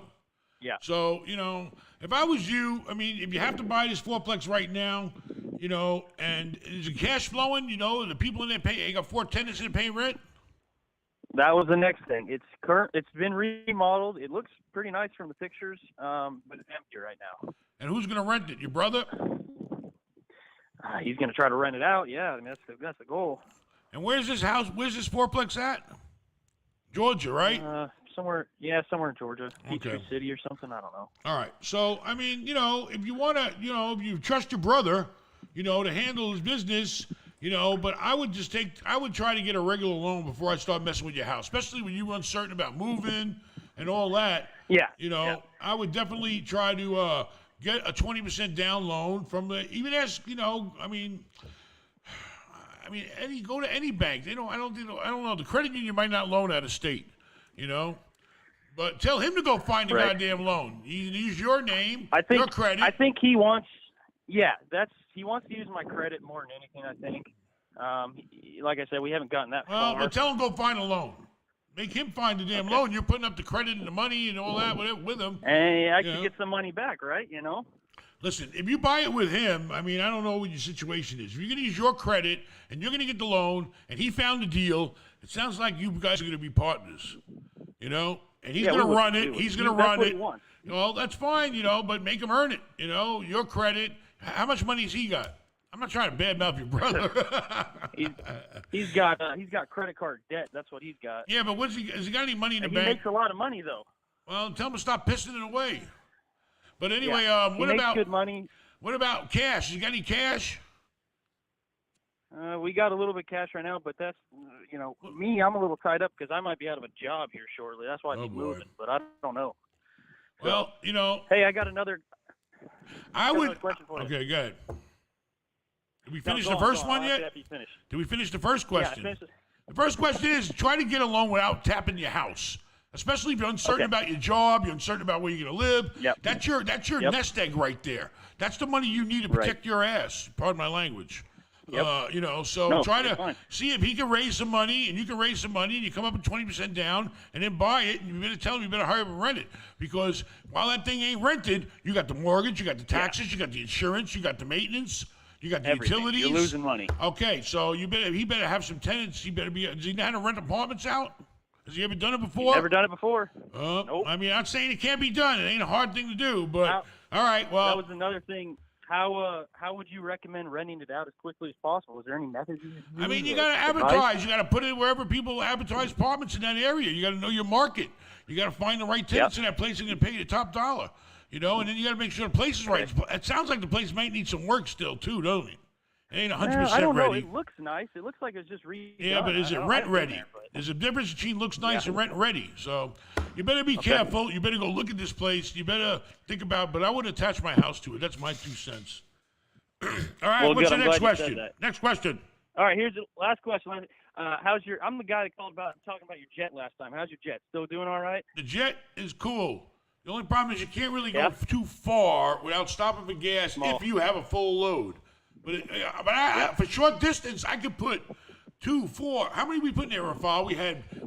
Yeah. So if I was you, I mean, if you have to buy this fourplex right now, and is it cash flowing? The people in there pay. You got 4 tenants in there paying rent. That was the next thing. It's been remodeled. It looks pretty nice from the pictures, but it's empty right now. And who's gonna rent it? Your brother? He's gonna try to rent it out. Yeah, I mean that's the goal. And where's this house? Where's this fourplex at? Georgia, right? Somewhere in Georgia, Peachtree City or something. I don't know. All right. So I mean, if you want to, if you trust your brother, to handle his business, but I would try to get a regular loan before I start messing with your house, especially when you're uncertain about moving and all that. Yeah. I would definitely try to get a 20% down loan from even ask, go to any bank. I don't know. The credit union might not loan out of state, but tell him to go find a goddamn loan. Use your name, your credit. I think he wants. Yeah, he wants to use my credit more than anything. I think. Like I said, we haven't gotten that far. Well, tell him go find a loan. Make him find the damn loan. You're putting up the credit and the money and all that with him. And I can get some money back, right? Listen, if you buy it with him, I mean, I don't know what your situation is. If you're going to use your credit and you're going to get the loan and he found the deal, it sounds like you guys are going to be partners, And he's going to run it. He's going to run it. Well, that's fine, but make him earn it. Your credit. How much money has he got? I'm not trying to badmouth your brother. he's got credit card debt. That's what he's got. Yeah, but has he got any money in the bank? He makes a lot of money, though. Well, tell him to stop pissing it away. But anyway, what about good money? What about cash? You got any cash? We got a little bit of cash right now, but that's me. I'm a little tied up because I might be out of a job here shortly. That's why I'm moving, but I don't know. Well, Hey, I got another. Another question for you. Okay, go ahead. Did we finish the first one yet? After you finish. Did we finish the first question? Yeah, I finished The first question is try to get a loan without tapping your house. Especially if you're uncertain about your job, you're uncertain about where you're going to live. Yep. That's your nest egg right there. That's the money you need to protect your ass. Pardon my language. Yep. Try to fine. see if he can raise some money, and you can raise some money, and you come up with 20% down, and then buy it, and you better tell him you better hurry up and rent it. Because while that thing ain't rented, you got the mortgage, you got the taxes, you got the insurance, you got the maintenance, you got the Everything. utilities. You're losing money. Okay, so he better have some tenants. Does he know how to rent apartments out? Has he ever done it before? Never done it before. Nope. I mean, I'm not saying it can't be done. It ain't a hard thing to do, but all right. Well, that was another thing. How would you recommend renting it out as quickly as possible? Is there any methods you can use? I mean, you got to advertise. You got to put it wherever people advertise apartments in that area. You got to know your market. You got to find the right tenants in that place and pay you the top dollar. And then you got to make sure the place is right. It sounds like the place might need some work still too, doesn't it? It ain't 100% ready. I don't know. It looks nice. It looks like it's just redone. Yeah, but is it rent ready? There's a difference between looks nice and rent ready. So you better be careful. You better go look at this place. You better think about. But I wouldn't attach my house to it. That's my 2 cents. All right. Well, what's good. the I'm next glad you said question? that. Next question. All right. Here's the last question. I'm the guy that called about talking about your jet last time. How's your jet? Still doing all right? The jet is cool. The only problem is you can't really go too far without stopping for gas if you have a full load. But for short distance, I could put 2, 4. How many we put in there, Rafal?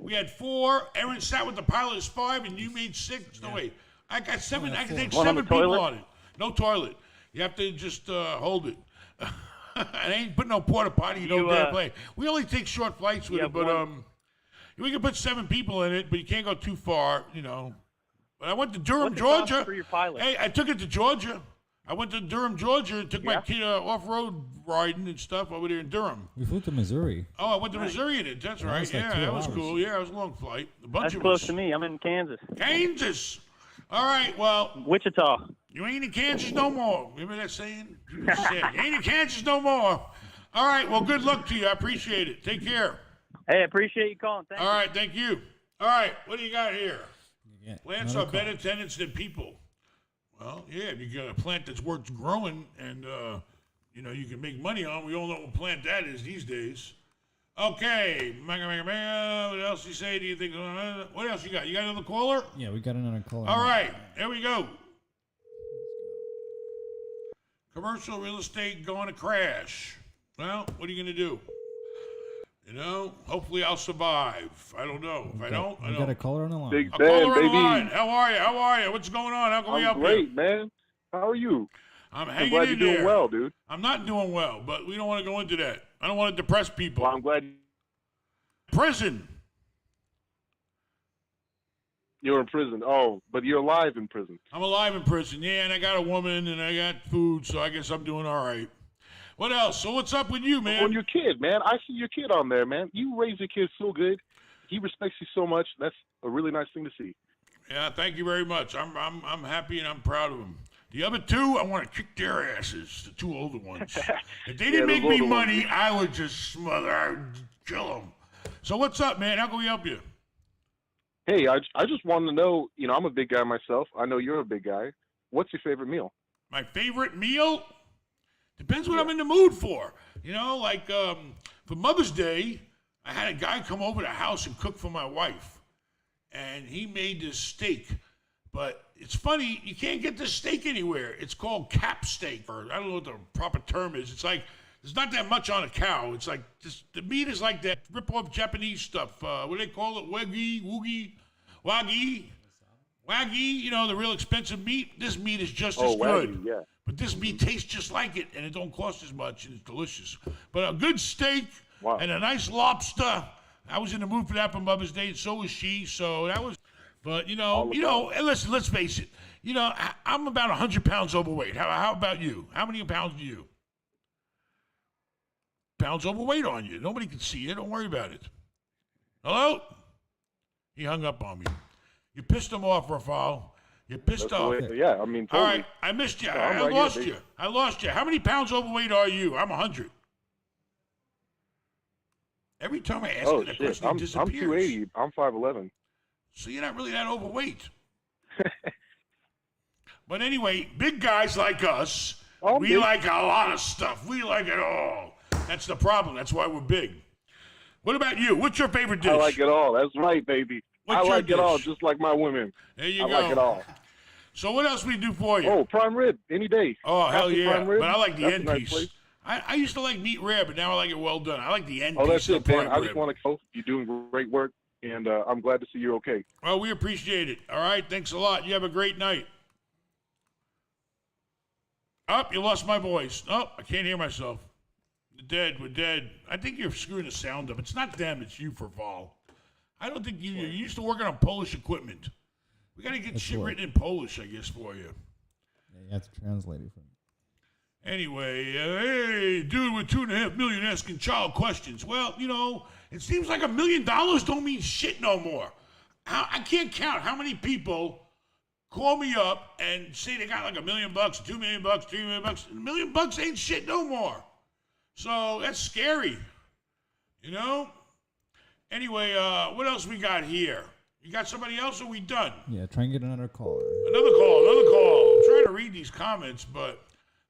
We had 4. Aaron sat with the pilot as 5, and you made 6. No, wait. I got 7. I can take 7 people on it. No toilet. You have to just hold it. I ain't put no porta potty. You don't dare play. We only take short flights with it, but we can put 7 people in it, but you can't go too far, But I went to Durham, Georgia. For your pilot? Hey, I took it to Georgia. I went to Durham, Georgia, and took my kid off-road riding and stuff over there in Durham. We flew to Missouri. Oh, I went to Missouri in it. That's right. was like Yeah, 2 that was hours. cool. Yeah, it was a long flight. A bunch That's of close us. to me. I'm in Kansas. Kansas. All right, well, Wichita. you ain't in Kansas no more. Remember that saying? You ain't in Kansas no more. All right, well, good luck to you. I appreciate it. Take care. Hey, I appreciate you calling. Thank you. All right, thank you. All right, what do you got here? Yeah, Plants another are call. better tenants than people. Well, yeah, if you got a plant that's worth growing and, you can make money on, we all know what plant that is these days. Okay. What else you say? Do you think? What else you got? You got another caller? Yeah, we got another caller. All right. There we go. Commercial real estate going to crash. Well, what are you going to do? Hopefully I'll survive. I don't know. If I don't, I We don't. got a caller on the line. Big A Ben, caller on the baby. line. How are you? What's going on? How can we help I'm great, you? man. How are you? I'm I'm hanging glad in you're doing there. well, dude. I'm not doing well, but we don't want to go into that. I don't want to depress people. Well, I'm glad Prison. you're in prison. Oh, but you're alive in prison. I'm alive in prison. Yeah, and I got a woman and I got food, so I guess I'm doing all right. What else? So what's up with you, man? On your kid, man. I see your kid on there, man. You raise your kid so good. He respects you so much. That's a really nice thing to see. Yeah, thank you very much. I'm happy and I'm proud of them. The other 2, I want to kick their asses. The 2 older ones. If they didn't those make me older money, ones. I would just smother. I would kill them. So what's up, man? How can we help you? Hey, I just wanted to know, I'm a big guy myself. I know you're a big guy. What's your favorite meal? My favorite meal? Depends what I'm in the mood for. For Mother's Day, I had a guy come over to the house and cook for my wife. And he made this steak. But it's funny, you can't get this steak anywhere. It's called cap steak, or I don't know what the proper term is. It's like, there's not that much on a cow. It's like, the meat is like that rip-off Japanese stuff. What do they call it? Wagyu? Wagyu, the real expensive meat. This meat is just as good. Wagyu, yeah. But this meat tastes just like it, and it don't cost as much, and it's delicious. But a good steak and a nice lobster. I was in the mood for that for Mother's Day, and so was she. So that was, but and listen, let's face it. I'm about 100 pounds overweight. How about you? How many pounds do you? Pounds overweight on you. Nobody can see it. Don't worry about it. Hello? He hung up on me. You pissed him off, Rafal. You pissed off. Yeah, I mean, totally. All right, I missed you. No, I I'm right lost here, you. I lost you. How many pounds overweight are you? I'm 100. Every time I ask you that shit. question, I'm he disappears. 280. I'm 5'11". So you're not really that overweight. But anyway, big guys like us, we like a lot of stuff. We like it all. That's the problem. That's why we're big. What about you? What's your favorite dish? I like it all. That's right, baby. What's I like your it all, dish? just like my women. There you I go. like it all. So what else we do for you? Oh, prime rib, any day. Oh, hell After yeah. prime rib, But I like the that's a end nice piece. place. I used to like meat rare, but now I like it well done. I like the end Oh, piece that's of it, the Dan. prime I rib. just want to go. You're doing great work, and I'm glad to see you're okay. Well, we appreciate it. All right, thanks a lot. You have a great night. Oh, you lost my voice. Oh, I can't hear myself. We're dead. I think you're screwing the sound up. It's not them, it's you for Vol. I don't think you're used to working on Polish equipment. We got to get shit written in Polish, I guess, for you. Yeah, you have to translate it for me. Anyway, hey, dude with 2.5 million asking child questions. Well, you know, it seems like $1 million don't mean shit no more. I can't count how many people call me up and say they got like $1 million, $2 million, $3 million. $1 million ain't shit no more. So that's scary, you know? Anyway, what else we got here? You got somebody else or we done? Yeah, try and get another caller. Another call. I'm trying to read these comments, but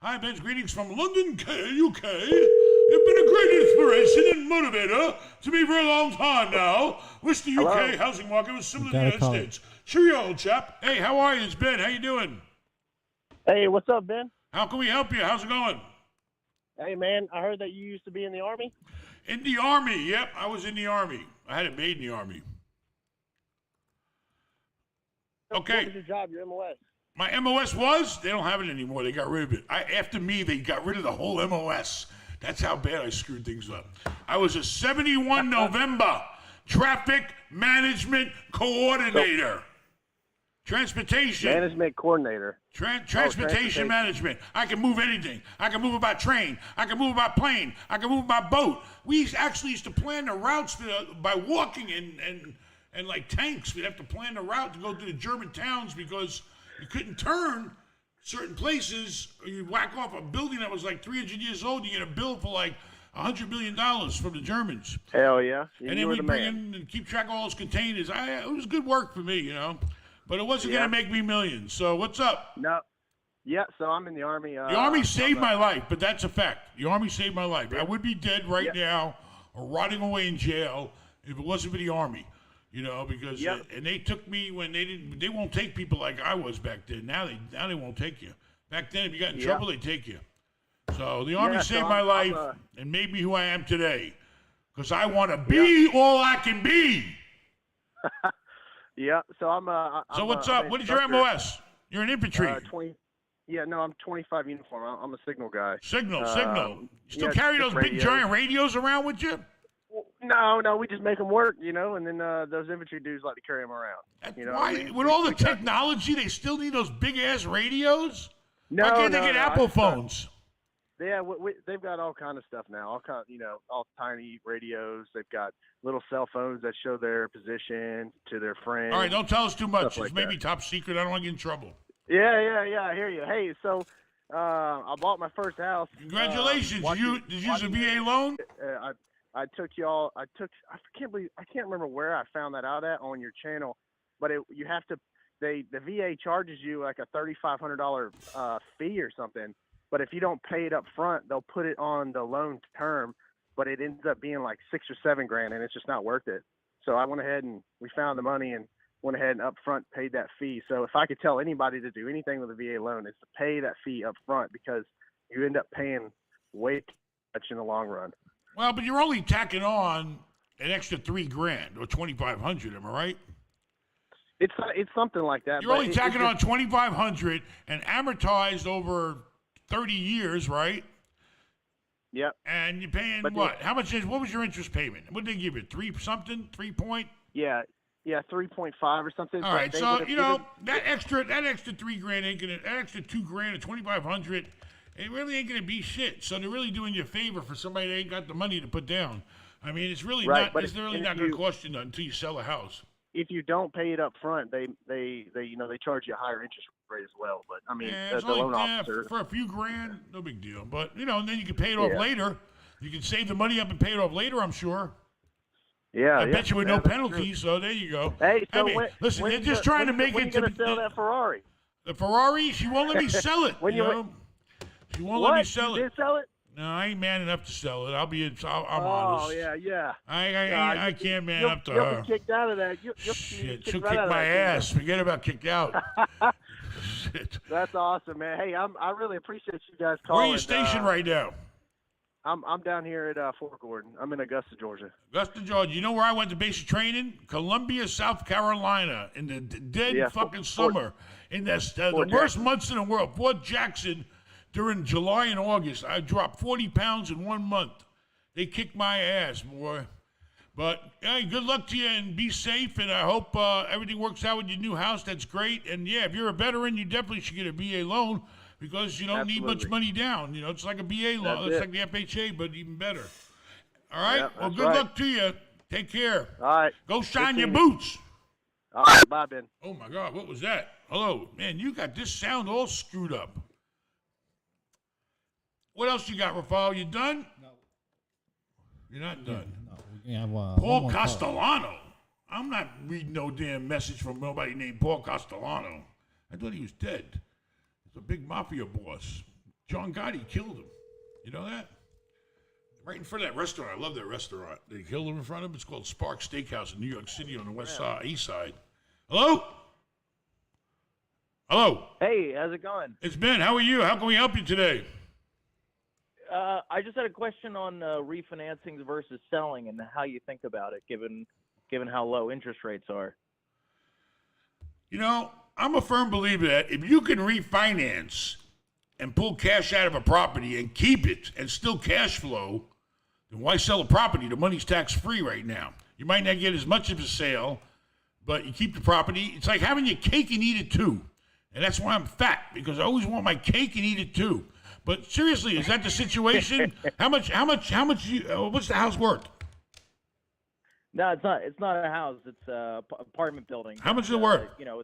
hi, Ben's greetings from London, UK. You've been a great inspiration and motivator to me for a long time now. Wish the UK housing market was similar to the United States. Cheerio, old chap. Hey, how are you? It's Ben. How you doing? Hey, what's up, Ben? How can we help you? How's it going? Hey, man, I heard that you used to be in the Army. In the Army. Yep, I was in the Army. I had it made in the Army. Okay. What was your job, your MOS? My MOS was? They don't have it anymore. They got rid of it. After me, they got rid of the whole MOS. That's how bad I screwed things up. I was a 71 November traffic management coordinator. Transportation. Management coordinator. Transportation management. I can move anything. I can move by train. I can move by plane. I can move by boat. We actually used to plan the routes by walking and like tanks. We'd have to plan the route to go to the German towns because you couldn't turn certain places or you'd whack off a building that was like 300 years old. You get a bill for like $100 million from the Germans. Hell yeah. And then we bring in and keep track of all those containers. It was good work for me, you know. But it wasn't going to make me millions. So what's up? No. Yeah, so I'm in the Army. The Army saved my life, but that's a fact. The Army saved my life. I would be dead right now or rotting away in jail if it wasn't for the Army. You know, because and they took me when they won't take people like I was back then. Now they won't take you. Back then, if you got in trouble, they take you. So the Army saved my life and made me who I am today. Because I want to be all I can be. Yeah, so So what's up? What is your MOS? You're an infantry. 20. Yeah, no, I'm 25 uniform. I'm a signal guy. Signal. You still carry those big giant radios around with you? No, we just make them work, you know, and then those infantry dudes like to carry them around. You know why? I mean? With all the technology, they still need those big ass radios? No, why can't they get Apple phones? Yeah, they've got all kind of stuff now. All kind, all tiny radios. They've got little cell phones that show their position to their friends. All right, don't tell us too much. Like it's maybe top secret. I don't want to get in trouble. Yeah, I hear you. Hey, so I bought my first house. Congratulations! Did you use a VA loan? I can't remember where I found that out at on your channel, but you have to. The VA charges you like a $3,500 fee or something. But if you don't pay it up front, they'll put it on the loan term, but it ends up being like $6,000 or $7,000, and it's just not worth it. So I went ahead and we found the money and went ahead and up front paid that fee. So if I could tell anybody to do anything with a VA loan, it's to pay that fee up front because you end up paying way too much in the long run. Well, but you're only tacking on an extra $3,000 or $2,500. Am I right? It's something like that. You're only tacking on $2,500 and amortized over 30 years, right? Yep. And you're paying what? How much what was your interest payment? What did they give you? 3 something? 3 point? Yeah, 3.5 or something. All right, so that extra $3,000 ain't gonna, that extra $2,000 or $2,500, it really ain't gonna be shit. So they're really doing you a favor for somebody that ain't got the money to put down. I mean, it's really not gonna cost you nothing until you sell a house. If you don't pay it up front, they charge you a higher interest rate as well. But I mean, the loan officer for a few grand, no big deal. But and then you can pay it off later. You can save the money up and pay it off later. I'm sure. Yeah, I bet you with no penalties. So there you go. Hey, so listen, they're just trying to make it. When you gonna sell that Ferrari? The Ferrari, she won't let me sell it. She won't let me sell it. You did sell it? No, I ain't man enough to sell it. I'm Oh honest. yeah. I can't man up to You'll her. be kicked out of that. You'll be Shit, kicked she'll right kick out of my that kingdom. ass. Forget about kicked out. Shit. That's awesome, man. Hey, I really appreciate you guys Where calling. are you stationed right now? I'm down here at Fort Gordon. I'm in Augusta, Georgia. Augusta, Georgia. You know where I went to basic training? Columbia, South Carolina, in the dead fucking summer, in the worst months in the world. Fort Jackson, during July and August, I dropped 40 pounds in 1 month. They kicked my ass, boy. But hey, good luck to you and be safe. And I hope everything works out with your new house. That's great. And yeah, if you're a veteran, you definitely should get a VA loan because you don't need much money down. You know, it's like a VA loan. It's like the FHA, but even better. All right. Yeah, well, good luck to you. Take care. All right. Go shine your boots. All right. Bye, Ben. Oh my God, what was that? Hello, man. You got this sound all screwed up. What else you got, Rafal? You done? No. You're not done. No, we can have one Paul more call. Castellano. I'm not reading no damn message from nobody named Paul Castellano. I thought he was dead. He's a big mafia boss. John Gotti killed him. You know that? Right in front of that restaurant. I love that restaurant. They killed him in front of him. It's called Spark Steakhouse in New York City on the west side, east side. Hello? Hello? Hey, how's it going? It's Ben. How are you? How can we help you today? I just had a question on refinancing versus selling and how you think about it, given how low interest rates are. You know, I'm a firm believer that if you can refinance and pull cash out of a property and keep it and still cash flow, then why sell a property? The money's tax-free right now. You might not get as much of a sale, but you keep the property. It's like having your cake and eat it too. And that's why I'm fat, because I always want my cake and eat it too. But seriously, is that the situation? How much what's the house worth? No, it's not. It's not a house. It's a apartment building. How much is it worth? You know,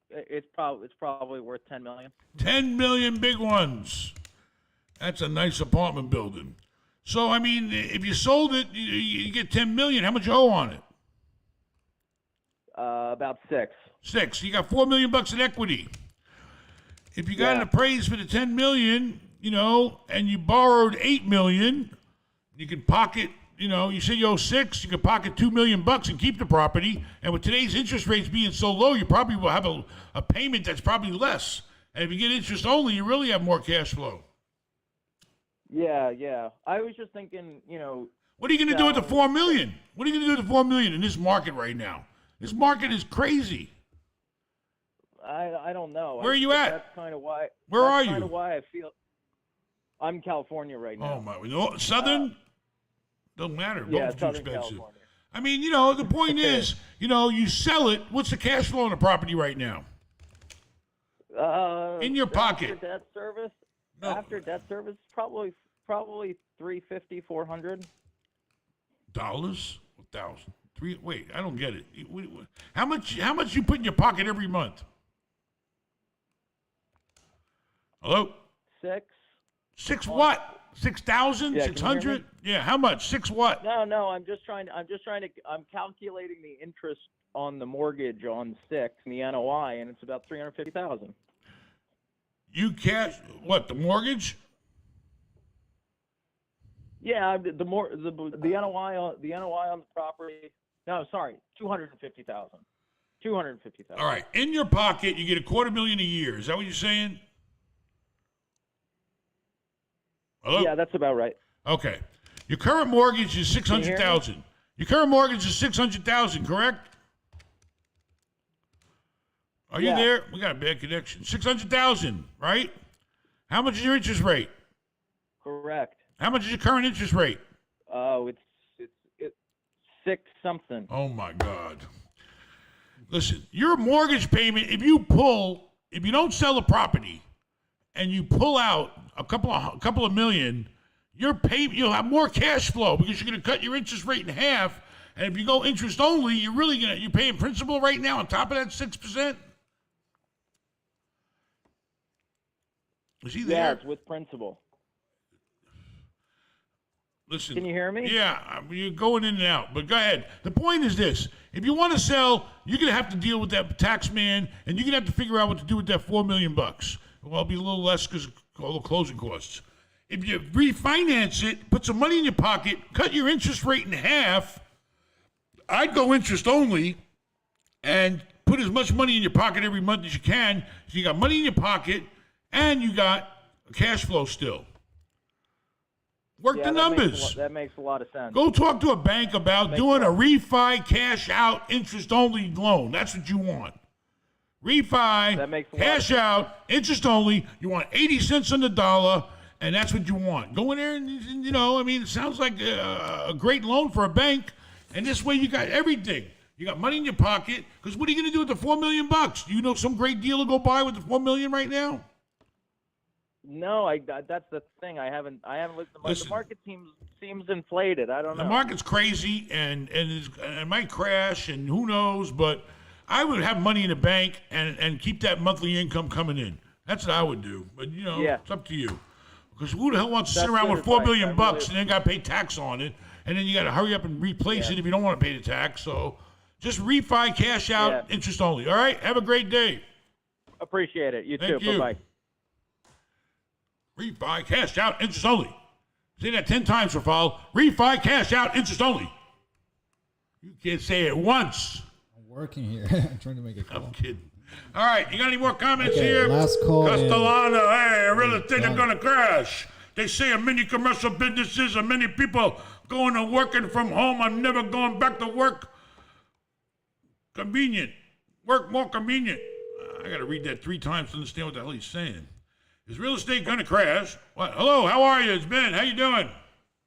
it's probably worth $10 million. 10 million big ones. That's a nice apartment building. So I mean, if you sold it, you get 10 million. How much you owe on it? About $6. 6. You got $4 million in equity. If you got it appraised for the 10 million, you know, and you borrowed 8 million, you can pocket, you know, you say you owe 6, you can pocket $2 million and keep the property. And with today's interest rates being so low, you probably will have a payment that's probably less. And if you get interest only, you really have more cash flow. Yeah. I was just thinking, you know. What are you going to do with the 4 million? What are you going to do with the 4 million in this market right now? This market is crazy. I don't know. Where are you at? That's kind of why. Where are you? That's kind of why I feel. I'm in California right now. Oh my! No, Southern don't matter. Yeah, Both too Southern expensive. California. I mean, you know, the point is, you know, you sell it. What's the cash flow on the property right now? In your pocket. After debt service. No. After debt service, probably $350, $400. Dollars? 1,000. Wait, I don't get it. How much you put in your pocket every month? Hello? 6. 6 what? 6,000? Yeah, 600? Yeah, how much? 6 what? No. I'm calculating the interest on the mortgage on 6 and the NOI, and it's about $350,000. You cash what? The mortgage? Yeah, the NOI on the property. No, sorry, $250,000. $250,000. All right. In your pocket, you get $250,000 a year. Is that what you're saying? Hello? Yeah, that's about right. Okay. Your current mortgage is $600,000. Your current mortgage is $600,000, correct? Are you there? We got a bad connection. $600,000, right? How much is your interest rate? Correct. How much is your current interest rate? Oh, it's 6 something. Oh my God. Listen, your mortgage payment, if you don't sell the property and you pull out a couple of million, you'll have more cash flow because you're going to cut your interest rate in half. And if you go interest only, you're paying principal right now on top of that 6%. Is he there? Yeah, it's with principal. Listen. Can you hear me? Yeah, you're going in and out. But go ahead. The point is this. If you want to sell, you're going to have to deal with that tax man, and you're going to have to figure out what to do with that $4 million. Well, it'll be a little less because of all the closing costs. If you refinance it, put some money in your pocket, cut your interest rate in half, I'd go interest only and put as much money in your pocket every month as you can. So you got money in your pocket and you got cash flow still. Work the numbers. That makes a lot of sense. Go talk to a bank about doing a refi cash out interest only loan. That's what you want. Refi, cash out, interest only. You want 80 cents on the dollar, and that's what you want. Go in there and, it sounds like a great loan for a bank, and this way you got everything. You got money in your pocket, because what are you going to do with the $4 million? Do you know some great deal to go buy with the $4 million right now? No, that's the thing. I haven't looked at the market. The market seems inflated. I don't know. The market's crazy and it might crash, and who knows, but I would have money in the bank and keep that monthly income coming in. That's what I would do. But, It's up to you. Because who the hell wants to sit around with $4 million bucks and then got to pay tax on it, and then you got to hurry up and replace it if you don't want to pay the tax. So just refi, cash out, interest only. All right? Have a great day. Appreciate it. You Thank too. you. Bye-bye. Refi, cash out, interest only. Say that 10 times, Rafal. Refi, cash out, interest only. You can't say it once. I'm working here. I'm trying to make a call. I'm kidding. All right, you got any more comments Okay, here? last call. Castellano, hey, real estate is going to crash. They say many commercial businesses and many people going and working from home. I'm never going back to work. Convenient. Work more convenient. I got to read that 3 times to understand what the hell he's saying. Is real estate going to crash? What? Hello, how are you? It's Ben. How you doing?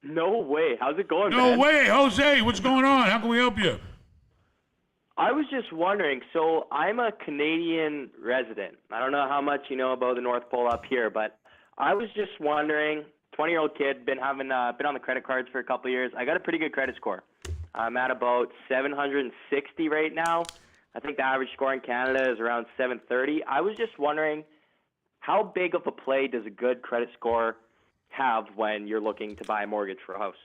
No way. How's it going, No man? way. Jose, what's going on? How can we help you? I was just wondering, so I'm a Canadian resident. I don't know how much you know about the North Pole up here, but I was just wondering, 20-year-old kid, been on the credit cards for a couple of years. I got a pretty good credit score. I'm at about 760 right now. I think the average score in Canada is around 730. I was just wondering, how big of a play does a good credit score have when you're looking to buy a mortgage for a house?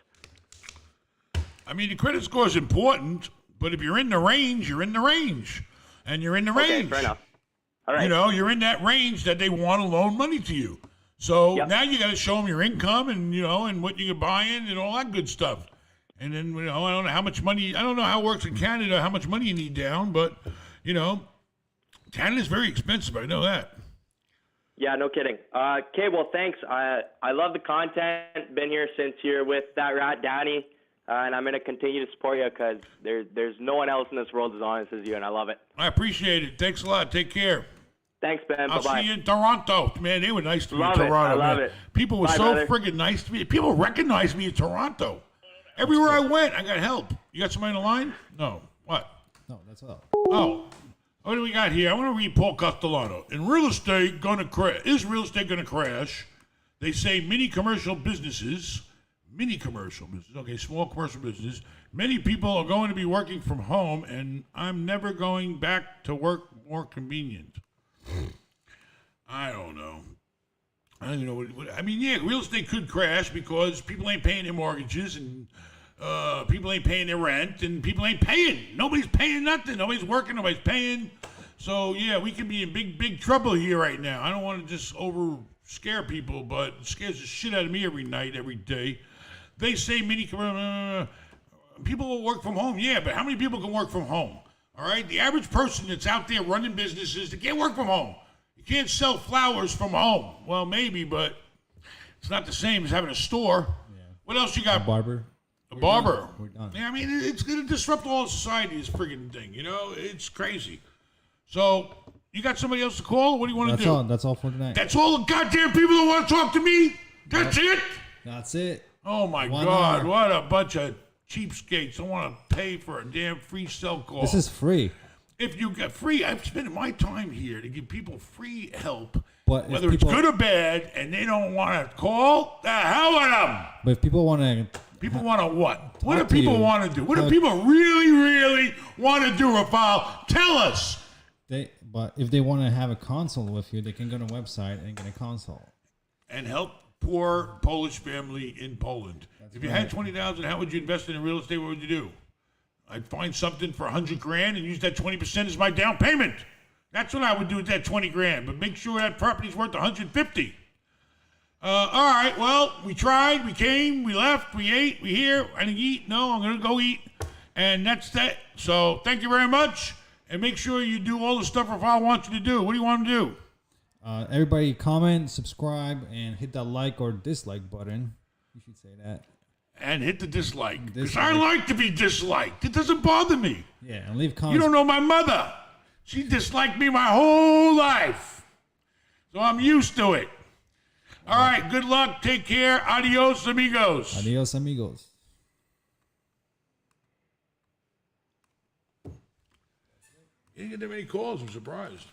I mean, the credit score is important, but if you're in the range, you're in the range. And you're in the range. Okay, fair enough. All right. You're in that range that they want to loan money to you. So now you got to show them your income and, and what you're buying and all that good stuff. And then, I don't know how much money, I don't know how it works in Canada, how much money you need down, but, Canada's very expensive. I know that. Yeah, no kidding. Okay, well, thanks. I love the content. Been here since you're with that rat, Danny, and I'm going to continue to support you because there's no one else in this world as honest as you, and I love it. I appreciate it. Thanks a lot. Take care. Thanks, Ben. I'll Bye-bye. see you in Toronto. Man, they were nice to me Love in it. Toronto. I love man. it. People were Bye, so brother. friggin' nice to me. People recognized me in Toronto. Everywhere I went, I got help. You got somebody on the line? No. What? No, that's all. Oh. What do we got here? I want to read Paul Castellano. Is real estate going to crash? They say many commercial businesses, okay, small commercial businesses, many people are going to be working from home, and I'm never going back to work more convenient. I don't know. I don't even know. Real estate could crash because people ain't paying their mortgages and people ain't paying their rent and people ain't paying. Nobody's paying nothing. Nobody's working. Nobody's paying. So, we could be in big, big trouble here right now. I don't want to just scare people, but it scares the shit out of me every night, every day. They say many people will work from home. Yeah, but how many people can work from home? All right? The average person that's out there running businesses, they can't work from home. You can't sell flowers from home. Well, maybe, but it's not the same as having a store. Yeah. What else you got? A barber. A barber. We're done. Yeah, it's going to disrupt all of society, this friggin' thing. It's crazy. So, you got somebody else to call? What do you want to do? That's all for tonight. That's all the goddamn people that want to talk to me? That's it? That's it. Oh, my God. What a bunch of cheapskates. I want to pay for a damn free cell call. This is free. If you get free, I'm spending my time here to give people free help, but whether it's good or bad, and they don't want to call, the hell with them. But if people want to... People want to what? What do people want to do? What do people really, really want to do, Rafal? Tell us. But if they want to have a consult with you, they can go to the website and get a consult. And help poor Polish family in Poland. If you had $20,000, how would you invest in real estate? What would you do? I'd find something for $100,000 and use that 20% as my down payment. That's what I would do with that $20,000. But make sure that property's worth $150,000. All right. Well, we tried. We came. We left. We ate. We here. I didn't eat. No, I'm gonna go eat, and that's that. So thank you very much, and make sure you do all the stuff Rafael wants you to do. What do you want to do? Everybody comment, subscribe, and hit that like or dislike button. You should say that. And hit the dislike. Because I like to be disliked. It doesn't bother me. Yeah, and leave comments. You don't know my mother. She disliked me my whole life. So I'm used to it. All right. Good luck. Take care. Adios, amigos. Adios, amigos. You didn't get that many calls. I'm surprised.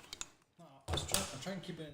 I'm trying to keep it in.